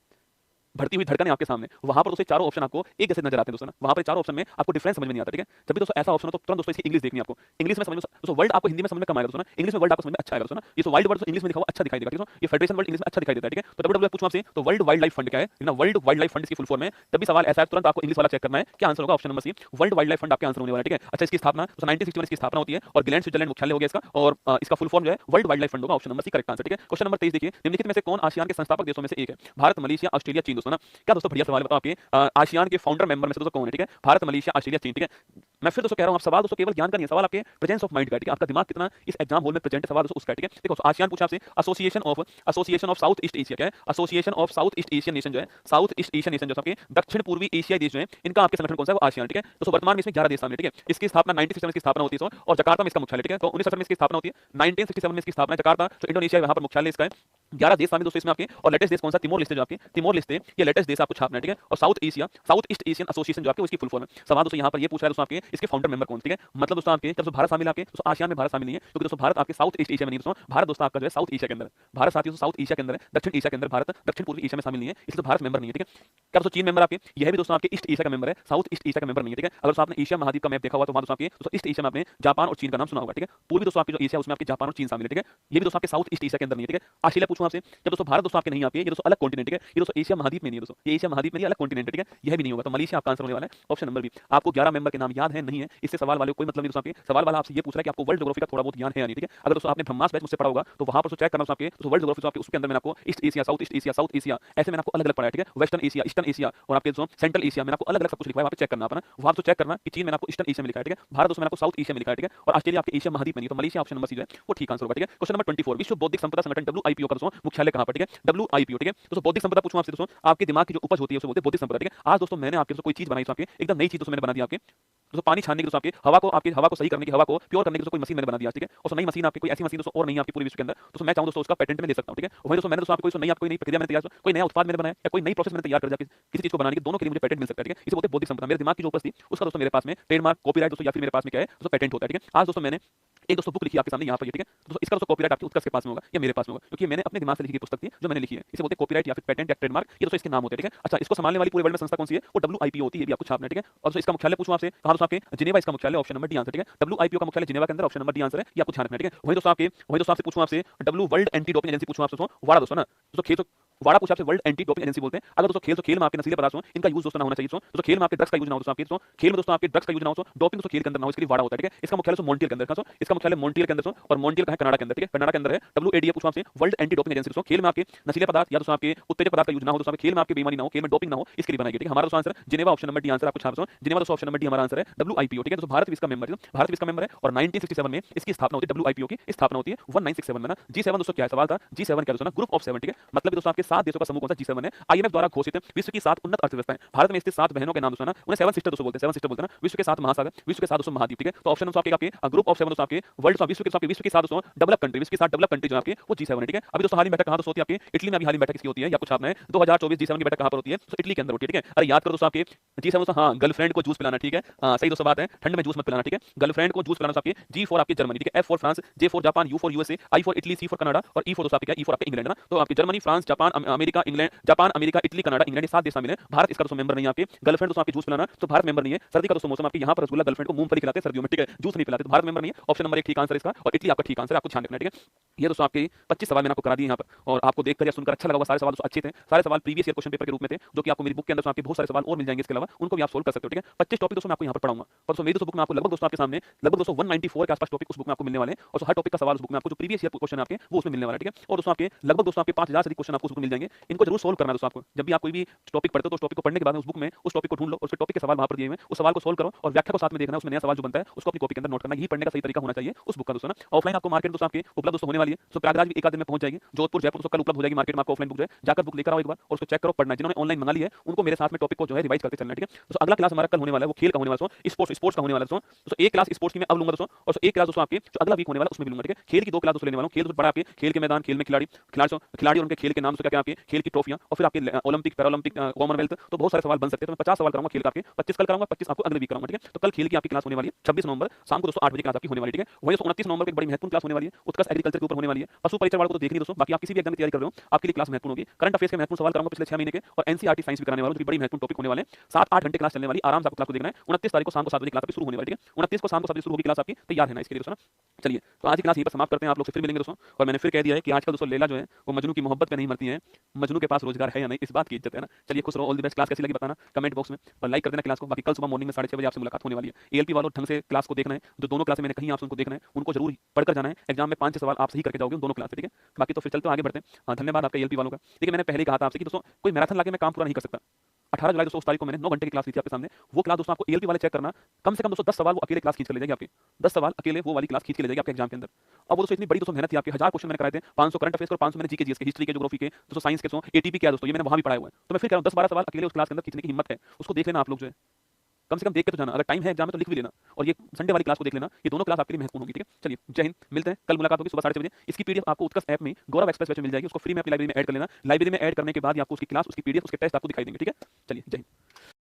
बढ़ती हुई धड़कन है आपके सामने, वहां पर दोस्तों चारों ऑप्शन आपको एक जैसे नजर आते हैं दोस्तों ना। वहां पर चारों ऑप्शन में आपको डिफरेंस समझ में नहीं आता, ठीक है। जब भी दोस्तों ऐसा ऑप्शन हो तो तुरंत दोस्तों इसकी इंग्लिश देखनी है आपको, इंग्लिश में समझ में दोस्तों वर्ल्ड आपको हिंदी में समझ में कम आएगा दोस्तों ना, इंग्लिश में वर्ल्ड आपको समझ में अच्छा आएगा दोस्तों ना। ये तो वाइल्ड वर्ड इंग्लिश में लिखा हुआ अच्छा दिखाई देगा, ठीक है। ये फेडरेशन वर्ड इंग्लिश में अच्छा दिखाई देता है, ठीक है। तो डब्ल्यूडब्ल्यूएफ पूछूं आपसे तो वर्ल्ड वाइल्ड लाइफ फंड क्या है ना, वर्ल्ड वाइल्ड लाइफ फंड इसकी फुल फॉर्म है। तभी सवाल ऐसा है तुरंत आपको इंग्लिश वाला चेक करना है, क्या आंसर होगा, option number C World Wildlife Fund आपका आंसर होने वाला है, ठीक है। अच्छा इसकी स्थापना 1961 इसकी स्थापना होती है और ग्लैंड स्विट्जरलैंड मुख्यालय हो गया इसका, और इसका फुल फॉर्म जो है वर्ल्ड वाइल्ड लाइफ फंड होगा, option number C correct answer, ठीक है। क्वेश्चन नंबर 23 देखिए, निम्नलिखित में से कौन आसियान के संस्थापक देशों में से एक है, भारत, मलेशिया, ऑस्ट्रेलिया, चीन दोस्तों ना। क्या दोस्तों बढ़िया सवाल बताओ आपके, आसियान के फाउंडर मेंबर में से दोस्तों कौन है, ठीक है। भारत, मलेशिया, ऑस्ट्रेलिया, चीन, ठीक है। मैं फिर दोस्तों कह रहा हूं आप सवाल दोस्तों केवल ज्ञान का नहीं है, सवाल आपके प्रेजेंस ऑफ माइंड का, ठीक है। आपका दिमाग कितना इस एग्जाम हॉल में प्रेजेंट है, सवाल दोस्तों उसका, ठीक है। देखो आसियान पूछा आपसे, association of south east Asia, क्या है, association of south east Asian nation जो है, साउथ ईस्ट एशियन नेशन जो आपके दक्षिण पूर्वी एशियाई देश जो है, इनका आपके संगठन कौन सा है, वो आसियान, ठीक है। तो वर्तमान में इसमें 11 देश शामिल है, ठीक है। इसकी स्थापना 1967 में इसकी स्थापना होती है और जकार्ता में इसका मुख्यालय, ठीक है। तो 1967 में इसकी स्थापना होती है, 1967 में इसकी स्थापना जकार्ता, तो इंडोनेशिया वहां पर मुख्यालय इसका है। 11 देश शामिल दोस्तों इसमें आपके, और लेटेस्ट देश कौन सा, तिमोर लेस्टे जो आपके, तिमोर लेस्टे ये लेटेस्ट देश आपको छापना है, ठीक है। और साउथ ईस्ट एशियन एसोसिएशन जो आपके उसकी फुल फॉर्म है। सवाल दोस्तों यहाँ पर ये पूछ रहा है दोस्तों आपके इसके फाउंडर मेंबर कौन, ठीक है। मतलब दोस्तों आपके जब भारत शामिल है आपके दोस्तों आसियान में भारत शामिल नहीं है, क्योंकि दोस्तों भारत आपके साउथ ईस्ट एशिया में नहीं दोस्तों, भारत दोस्तों आपका जो है साउथ एशिया के अंदर, भारत साथियों साउथ एशिया के अंदर है, दक्षिण एशिया के अंदर भारत दक्षिण पूर्वी एशिया में शामिल नहीं है, इसलिए तो भारत मेंबर नहीं है, ठीक है। क्या दोस्तों चीन मेंबर आपके, यह भी दोस्तों आपके ईस्ट एशिया का मेंबर है, साउथ ईस्ट एशिया का मेंबर नहीं है, ठीक है। अगर दोस्तों आपने एशिया महाद्वीप का मैप देखा हुआ तो वहां दोस्तों आपके दोस्तों ईस्ट एशिया में आपने जापान और चीन का नाम सुना होगा, ठीक है। पूर्वी दोस्तों आपके जो एशिया उसमें आपके जापान और चीन शामिल है, ठीक है। ये भी दोस्तों आपके साउथ ईस्ट एशिया के अंदर नहीं है, ठीक है। ऑस्ट्रेलिया पूछूं आपसे, जब दोस्तों भारत दोस्तों आपके नहीं आपके, ये दोस्तों अलग कॉन्टिनेंट, ठीक है। ये दोस्तों एशिया महाद्वीप में नहीं है दोस्तों, ये एशिया महाद्वीप में नहीं अलग कॉन्टिनेंट है, ठीक है। यह भी नहीं होगा, तो मलेशिया आपका आंसर होने वाला है ऑप्शन नंबर बी। आपको 11 मेंबर के नाम याद है नहीं है, इससे सवाल वाले को कोई मतलब नहीं दोस्तों आपके। सवाल वाला आपसे ये पूछ रहा है कि आपको वर्ल्ड ज्योग्राफी का थोड़ा बहुत ज्ञान है या नहीं, ठीक है। अगर दोस्तों आपने ब्रह्मास्त्र बैच मुझसे पढ़ा होगा तो वहां पर चेक करना आपके तो वर्ल्ड ज्योग्राफी आपके उसके अंदर मैंने आपको ईस्ट एशिया साउथ एशिया ऐसे मैंने आपको अलग अलग पढ़ाया, ठीक है। वेस्टर्न एशिया ईस्टर्न एशिया और आपके जो सेंट्रल एशिया मैंने आपको अलग अलग सब कुछ लिखा है, वहां पे चेक करना अपना, वहां तो चेक करना कि चीन मैंने आपको ईस्टर्न एशिया में लिखा है, ठीक है। भारत दोस्तों मैंने आपको साउथ एशिया में लिखा है, ठीक है। और ऑस्ट्रेलिया आपके एशिया महाद्वीप में नहीं, तो मलेशिया ऑप्शन नंबर सी जो है वो ठीक आंसर होगा, ठीक है। क्वेश्चन नंबर 24, विश्व बौद्धिक संपदा संगठन WIPO का दोस्तों मुख्यालय कहां पर, ठीक है। WIPO, ठीक है। दोस्तों बौद्धिक संपदा पूछूं आपसे दोस्तों, आपके दिमाग की जो उपज होती है उसे बोलते हैं बौद्धिक संपदा, ठीक है। आज दोस्तों मैंने आपके कोई चीज बनाई तो आपके एकदम नई चीज दोस्तों मैंने बना दी आपके दोस्तों, पानी छानने की दोस्तों आपके हवा को सही करने की, हवा को प्योर करने की दोस्तों कोई मशीन मैंने बना दी, ठीक है। और नई मशीन आपकी कोई ऐसी मशीन दोस्तों और नहीं है आपकी पूरे विश्व के अंदर, दोस्तों मैं चाहूं दोस्तों उसका पेटेंट में ले सकता हूं, ठीक है। वही दोस्तों मैंने दोस्तों आपको कोई नई प्रक्रिया मैंने तैयार, कोई नया उत्पाद मैंने बनाया या कोई नई प्रोसेस मैंने तैयार कर दिया किसी चीज को बनाने के, दोनों के लिए मुझे पेटेंट मिल सकता है, ठीक है। इसे बोलते हैं बौद्धिक संपदा। मेरे दिमाग की जो उपज थी उसका दोस्तों मेरे पास में ट्रेडमार्क कॉपीराइट दोस्तों या फिर मेरे पास में क्या है दोस्तों पेटेंट होता है, ठीक है। आज दोस्तों मैंने एक दोस्तों बुक लिखी आपके सामने यहाँ पर, ठीक है। दोस्तों इसका दोस्तों कॉपीराइट आपके उत्कर्ष के पास में होगा या मेरे पास में होगा, क्योंकि मैंने अपने दिमाग से लिखी पुस्तक थी जो मैंने लिखी है, इसे बोलते हैं कॉपीराइट या फिर पेटेंट या ट्रेडमार्क, ये दोस्तों इसके नाम होते हैं, ठीक है। अच्छा, इसको संभालने वाली पूरे वर्ल्ड में संस्था कौन सी है, वो WIPO होती है, ये भी आपको छापना है, ठीक है। और दोस्तों इसका मुख्यालय पूछूं आपसे कहां दोस्तों आपके जिनेवा इसका मुख्यालय ऑप्शन नंबर डी आंसर, ठीक है। WIPO का मुख्यालय जिनेवा के अंदर ऑप्शन नंबर डी आंसर है, ये आपको छापना है, ठीक है। वही दोस्तों आपसे पूछूं आपसे W world anti doping agency पूछूं आपसे दोस्तों, वाड़ा दोस्तों ना दोस्तों खेल वाड़ा पूछा आपसे वर्ल्ड एंटी डोपिंग एजेंसी बोलते हैं। अगर दोस्तों खेल में आपके नशीले पदार्थ हो इनका यूज दोस्तों ना होना चाहिए दोस्तों, खेल में आपके ड्रग्स का यूज ना हो दोस्तों, आपके दोस्तों खेल में दोस्तों आपके ड्रग्स का यूज ना हो, डोपिंग दोस्तों खेल के अंदर ना हो, इसके लिए वाड़ा होता है, ठीक है। इसका मुख्यालय मॉन्ट्रियल के अंदर दोस्तों, इसका मुख्यालय मॉन्ट्रियल के अंदर और मॉन्ट्रियल का है कनाडा के अंदर, ठीक है। कनाडा के अंदर है WADA पूछा आपसे वर्ल्ड एंटी डोपिंग एजेंसी दोस्तों, खेल में आपके नशीले पदार्थ या दोस्तों आपके उत्तेजक पदार्थ का यूज ना हो दोस्तों, खेल में आपके बेईमानी ना हो, खेल में डोपिंग ना हो, इसके लिए बनाई गई, ठीक है। हमारा दोस्तों answer Geneva option number D answer आपको छाप जिनेवा दोस्तों ऑप्शन नंबर डी हमारा आंसर है WIPO, ठीक है। दोस्तों भारत इसका मेंबर है, भारत इसका मेंबर है और 1967 में इसकी स्थापना होती है, WIPO की स्थापना होती है 1967 में ना। G7 दोस्तों क्या है, सवाल था G7 क्या दोस्तों ना ग्रुप ऑफ 7, ठीक है। मतलब दोस्तों आपके 7 देशों का समूह कौन सा G7 है, IMF द्वारा घोषित विश्व की 7 उन्नत अर्थव्यवस्थाएं। भारत में स्थित 7 बहनों के नाम दोस्तों ना उन्हें 7 सिस्टर दोस्तों बोलते हैं, 7 सिस्टर बोलते हैं ना। विश्व के 7 महासागर, विश्व के 7 दोस्तों महाद्वीप, ठीक है। तो ऑप्शन दोस्तों आपके ग्रुप ऑफ 7 दोस्तों आपके वर्ल्ड विश्व के 7 दोस्तों डेवलप कंट्री, विश्व के 7 डेवलप कंट्री जो आपके वो G7 है, ठीक है। अभी दोस्तों हाल ही बैठक कहां दोस्तों होती है आपके इटली में, अभी हाल ही बैठक इसकी होती है, या कुछ छापना है 2024 G7 की बैठक कहां पर होती है, तो इटली के अंदर होती है, ठीक है। अरे याद करो दोस्तों आपके G7 दोस्तों, हां गर्लफ्रेंड को जूस पिलाना, ठीक है। हां सही दोस्तों बात है, ठंड में जूस मत पिलाना, ठीक है। गर्लफ्रेंड को जूस पिलाना आपके G फॉर आपके जर्मनी, ठीक है। F for France, J for Japan, U for USA, I for Italy, C for Canada और E फॉर दोस्तों आपके क्या, E फॉर आपके इंग्लैंड ना। तो आपके Germany, France, Japan, America, England, Japan, America, Italy, Canada, England, ये 7 देश शामिल है। भारत इसका दोस्तों मेंबर नहीं है आपके। गर्लफ्रेंड दोस्तों आपके जूस पिलाना, तो भारत मेंबर नहीं है। सर्दी का दोस्तों मौसम आपके यहाँ पर रसगुल्ला गर्लफ्रेंड को मूंगफली खिलाते हैं सर्दियों में, ठीक है। जूस नहीं पिलाते, तो भारत मेंबर नहीं है। ऑप्शन नंबर 1 ठीक आंसर इसका और इटली आपका ठीक आंसर, आपको ध्यान रखना है, ठीक है। ये दोस्तों आपके 25 सवाल मैंने आपको करा दिए यहाँ पर, और आपको देखकर या सुनकर अच्छा लगा होगा। सारे सवाल दोस्तों अच्छे थे, सारे सवाल प्रीवियस ईयर क्वेश्चन पेपर के रूप में थे, जो कि आपको मेरी बुक के अंदर आपके बहुत सारे सवाल और मिल जाएंगे, इसके अलावा उनको भी आप सोल्व कर सकते हो, ठीक है। 25 टॉपिक दोस्तों मैं आपको यहाँ पर पढ़ाऊंगा, और दोस्तों मेरी दोस्तों बुक में आपको लगभग दोस्तों आपके सामने लगभग दोस्तों 194 के आसपास टॉपिक उस बुक में आपको मिलने वाले हैं, और हर टॉपिक का सवाल उस बुक में आपको जो प्रीवियस ईयर क्वेश्चन आपके वो उसमें मिलने वाला है, ठीक है। और दोस्तों आपके लगभग दोस्तों आपके 5000 से अधिक क्वेश्चन आपको उस बुक में मिल जाएंगे, इनको जरूर सोल्व करना है दोस्तों। आपको जब भी आप कोई भी टॉपिक पढ़ते हो तो उस टॉपिक को पढ़ने के बाद उस बुक में उस टॉपिक को ढूंढ लो, उसके टॉपिक के सवाल वहां पर दिए हुए हैं, उस सवाल को सोल्व करो और व्याख्या को साथ में देखना, उसमें नया सवाल जो बनता है उसको अपनी कॉपी के अंदर नोट करना, यही पढ़ने का सही तरीका होना चाहिए उस बुक का दोस्तों ना। ऑफलाइन आपको मार्केट दोस्तों आपके उपलब्ध दोस्तों होने वाली है, तो प्रयागराज भी एक आध दिन में पहुंच जाएगी, जोधपुर जयपुर दोस्तों कल उपलब्ध हो जाएगी मार्केट में आपको ऑफलाइन बुक जो है, जाकर बुक लेकर आओ एक बार और उसको चेक करो, पढ़ना। जिन्होंने ऑनलाइन मंगा ली है उनको मेरे साथ में टॉपिक को जो है रिवाइज करते चलना, ठीक है। तो अगला क्लास हमारा कल होने वाला है वो खेल का होने वाला है, स्पोर्ट्स का होने वाला है दोस्तों। एक क्लास स्पोर्ट्स की मैं अब लूंगा दोस्तों, और एक क्लास दोस्तों आपके जो अगला वीक होने वाला उसमें भी लूंगा, ठीक है। खेल की 2 क्लास दोस्तों लेने वाला हूं। खेल दोस्तों बड़ा आपके खेल के मैदान, खेल में खिलाड़ी और उनके खेल के नाम दोस्तों क्या आपके खेल की ट्रॉफियां, और फिर आपके ओलंपिक, पैरालंपिक, कॉमनवेल्थ, तो बहुत सारे सवाल बन सकते हैं। तो मैं 50 सवाल कराऊंगा खेल का आपके, 25 कल कराऊंगा, 25 आपको अगले वीक कराऊंगा, ठीक है। तो कल खेल की आपकी क्लास होने वाली है 26 नवंबर शाम को दोस्तों 8 बजे क्लास आपकी होने वाली है, ठीक है। वही दोस्तों 29 नवंबर को एक बड़ी महत्वपूर्ण क्लास होने वाली है, उत्कर्ष एग्रीकल्चर के ऊपर होने वाली है। पशु परिचय वालों को तो देखनी दोस्तों, बाकी आप किसी भी एग्जाम की तैयारी कर रहे हो आपके लिए क्लास महत्वपूर्ण होगी। करंट अफेयर्स के महत्वपूर्ण सवाल कराऊंगा पिछले 6 महीने के, और एनसीईआरटी साइंस भी कराने वाला हूं, जो बड़ी महत्वपूर्ण टॉपिक होने वाले हैं। 7-8 घंटे क्लास चलने वाली, आराम से आपको क्लास को देखना है। 29 तारीख को शाम को 7 बजे क्लास आपकी शुरू होने वाली है, ठीक है। 29 को शाम को 7 बजे शुरू होगी क्लास आपकी, तैयार है ना इसके लिए दोस्तों ना। चलिए तो आज की क्लास यहीं पर समाप्त करते हैं, आप लोग से फिर मिलेंगे दोस्तों। और मैंने फिर कह दिया है कि आजकल दोस्तों लैला जो है वो मजनू की मोहब्बत पे नहीं मरती है, मजनू के पास रोजगार है या नहीं इस बात की इज्जत है ना। चलिए खुश रहो, ऑल द बेस्ट। क्लास कैसी लगी बताना कमेंट बॉक्स में, और लाइक कर देना क्लास को। बाकी कल सुबह मॉर्निंग में 6:30 बजे आपसे मुलाकात होने वाली है। एएलपी वालों ढंग से क्लास को देखना है, जो दोनों क्लासें मैंने कहीं आपसे उनको देखना है, उनको जरूर पढ़कर जाना है। एग्जाम में 5-6 सवाल आप सही करके जाओगे उन दोनों क्लास से, ठीक है। बाकी तो फिर चलते आगे बढ़ते हैं। धन्यवाद आपका एएलपी वालों का। देखिए मैंने पहले ही कहा था आपसे कि दोस्तों कोई मैराथन लाके मैं काम पूरा नहीं कर सकता। 18 जुलाई दोस्तों उस तारीख को मैंने 9 घंटे की क्लास ली थी आपके सामने, वो क्लास दोस्तों आपको एएलपी वाले चेक करना, कम से कम दोस्तों 10 सवाल वो अकेले क्लास खींच कर ले जाएगी आपके, 10 सवाल अकेले वो वाली क्लास खींच के ले जाएगी आपके एग्जाम के अंदर। अब वो दोस्तों इतनी बड़ी दोस्तों मेहनत थी आपकी, 1000 क्वेश्चन मैंने कराए थे, 500 करंट अफेयर्स और 500 मैंने जीके जीएस के, हिस्ट्री के, ज्योग्राफी के, दोस्तों साइंस के, एटीपी क्या दोस्तों ये मैंने वहां भी पढ़ाया हुआ है। तो मैं फिर कह रहा हूं 10-12 सवाल अकेले उस क्लास के अंदर खींचने की हिम्मत है, उसको देख लेना आप लोग जो है। कम से कम देख के तो जाना, अगर टाइम है एग्जाम में तो लिख भी लेना, और ये संडे वाली क्लास को देख लेना, ये दोनों क्लास आपके लिए महत्वपूर्ण होगी। ठीक है, चलिए जय हिंद, मिलते हैं कल, मुलाकात होगी सुबह 6:30 बजे। इसकी पीडीएफ आपको उत्कर्ष ऐप में गौरव एक्सप्रेस बैच में मिल जाएगी, उसको फ्री में अपनी लाइब्रेरी में ऐड कर लेना। लाइब्रेरी में ऐड करने के बाद आपको उसकी क्लास, उसकी पीडीएफ, उसके टेस्ट आपको दिखाई देंगे। ठीक है, चलिए जय हिंद।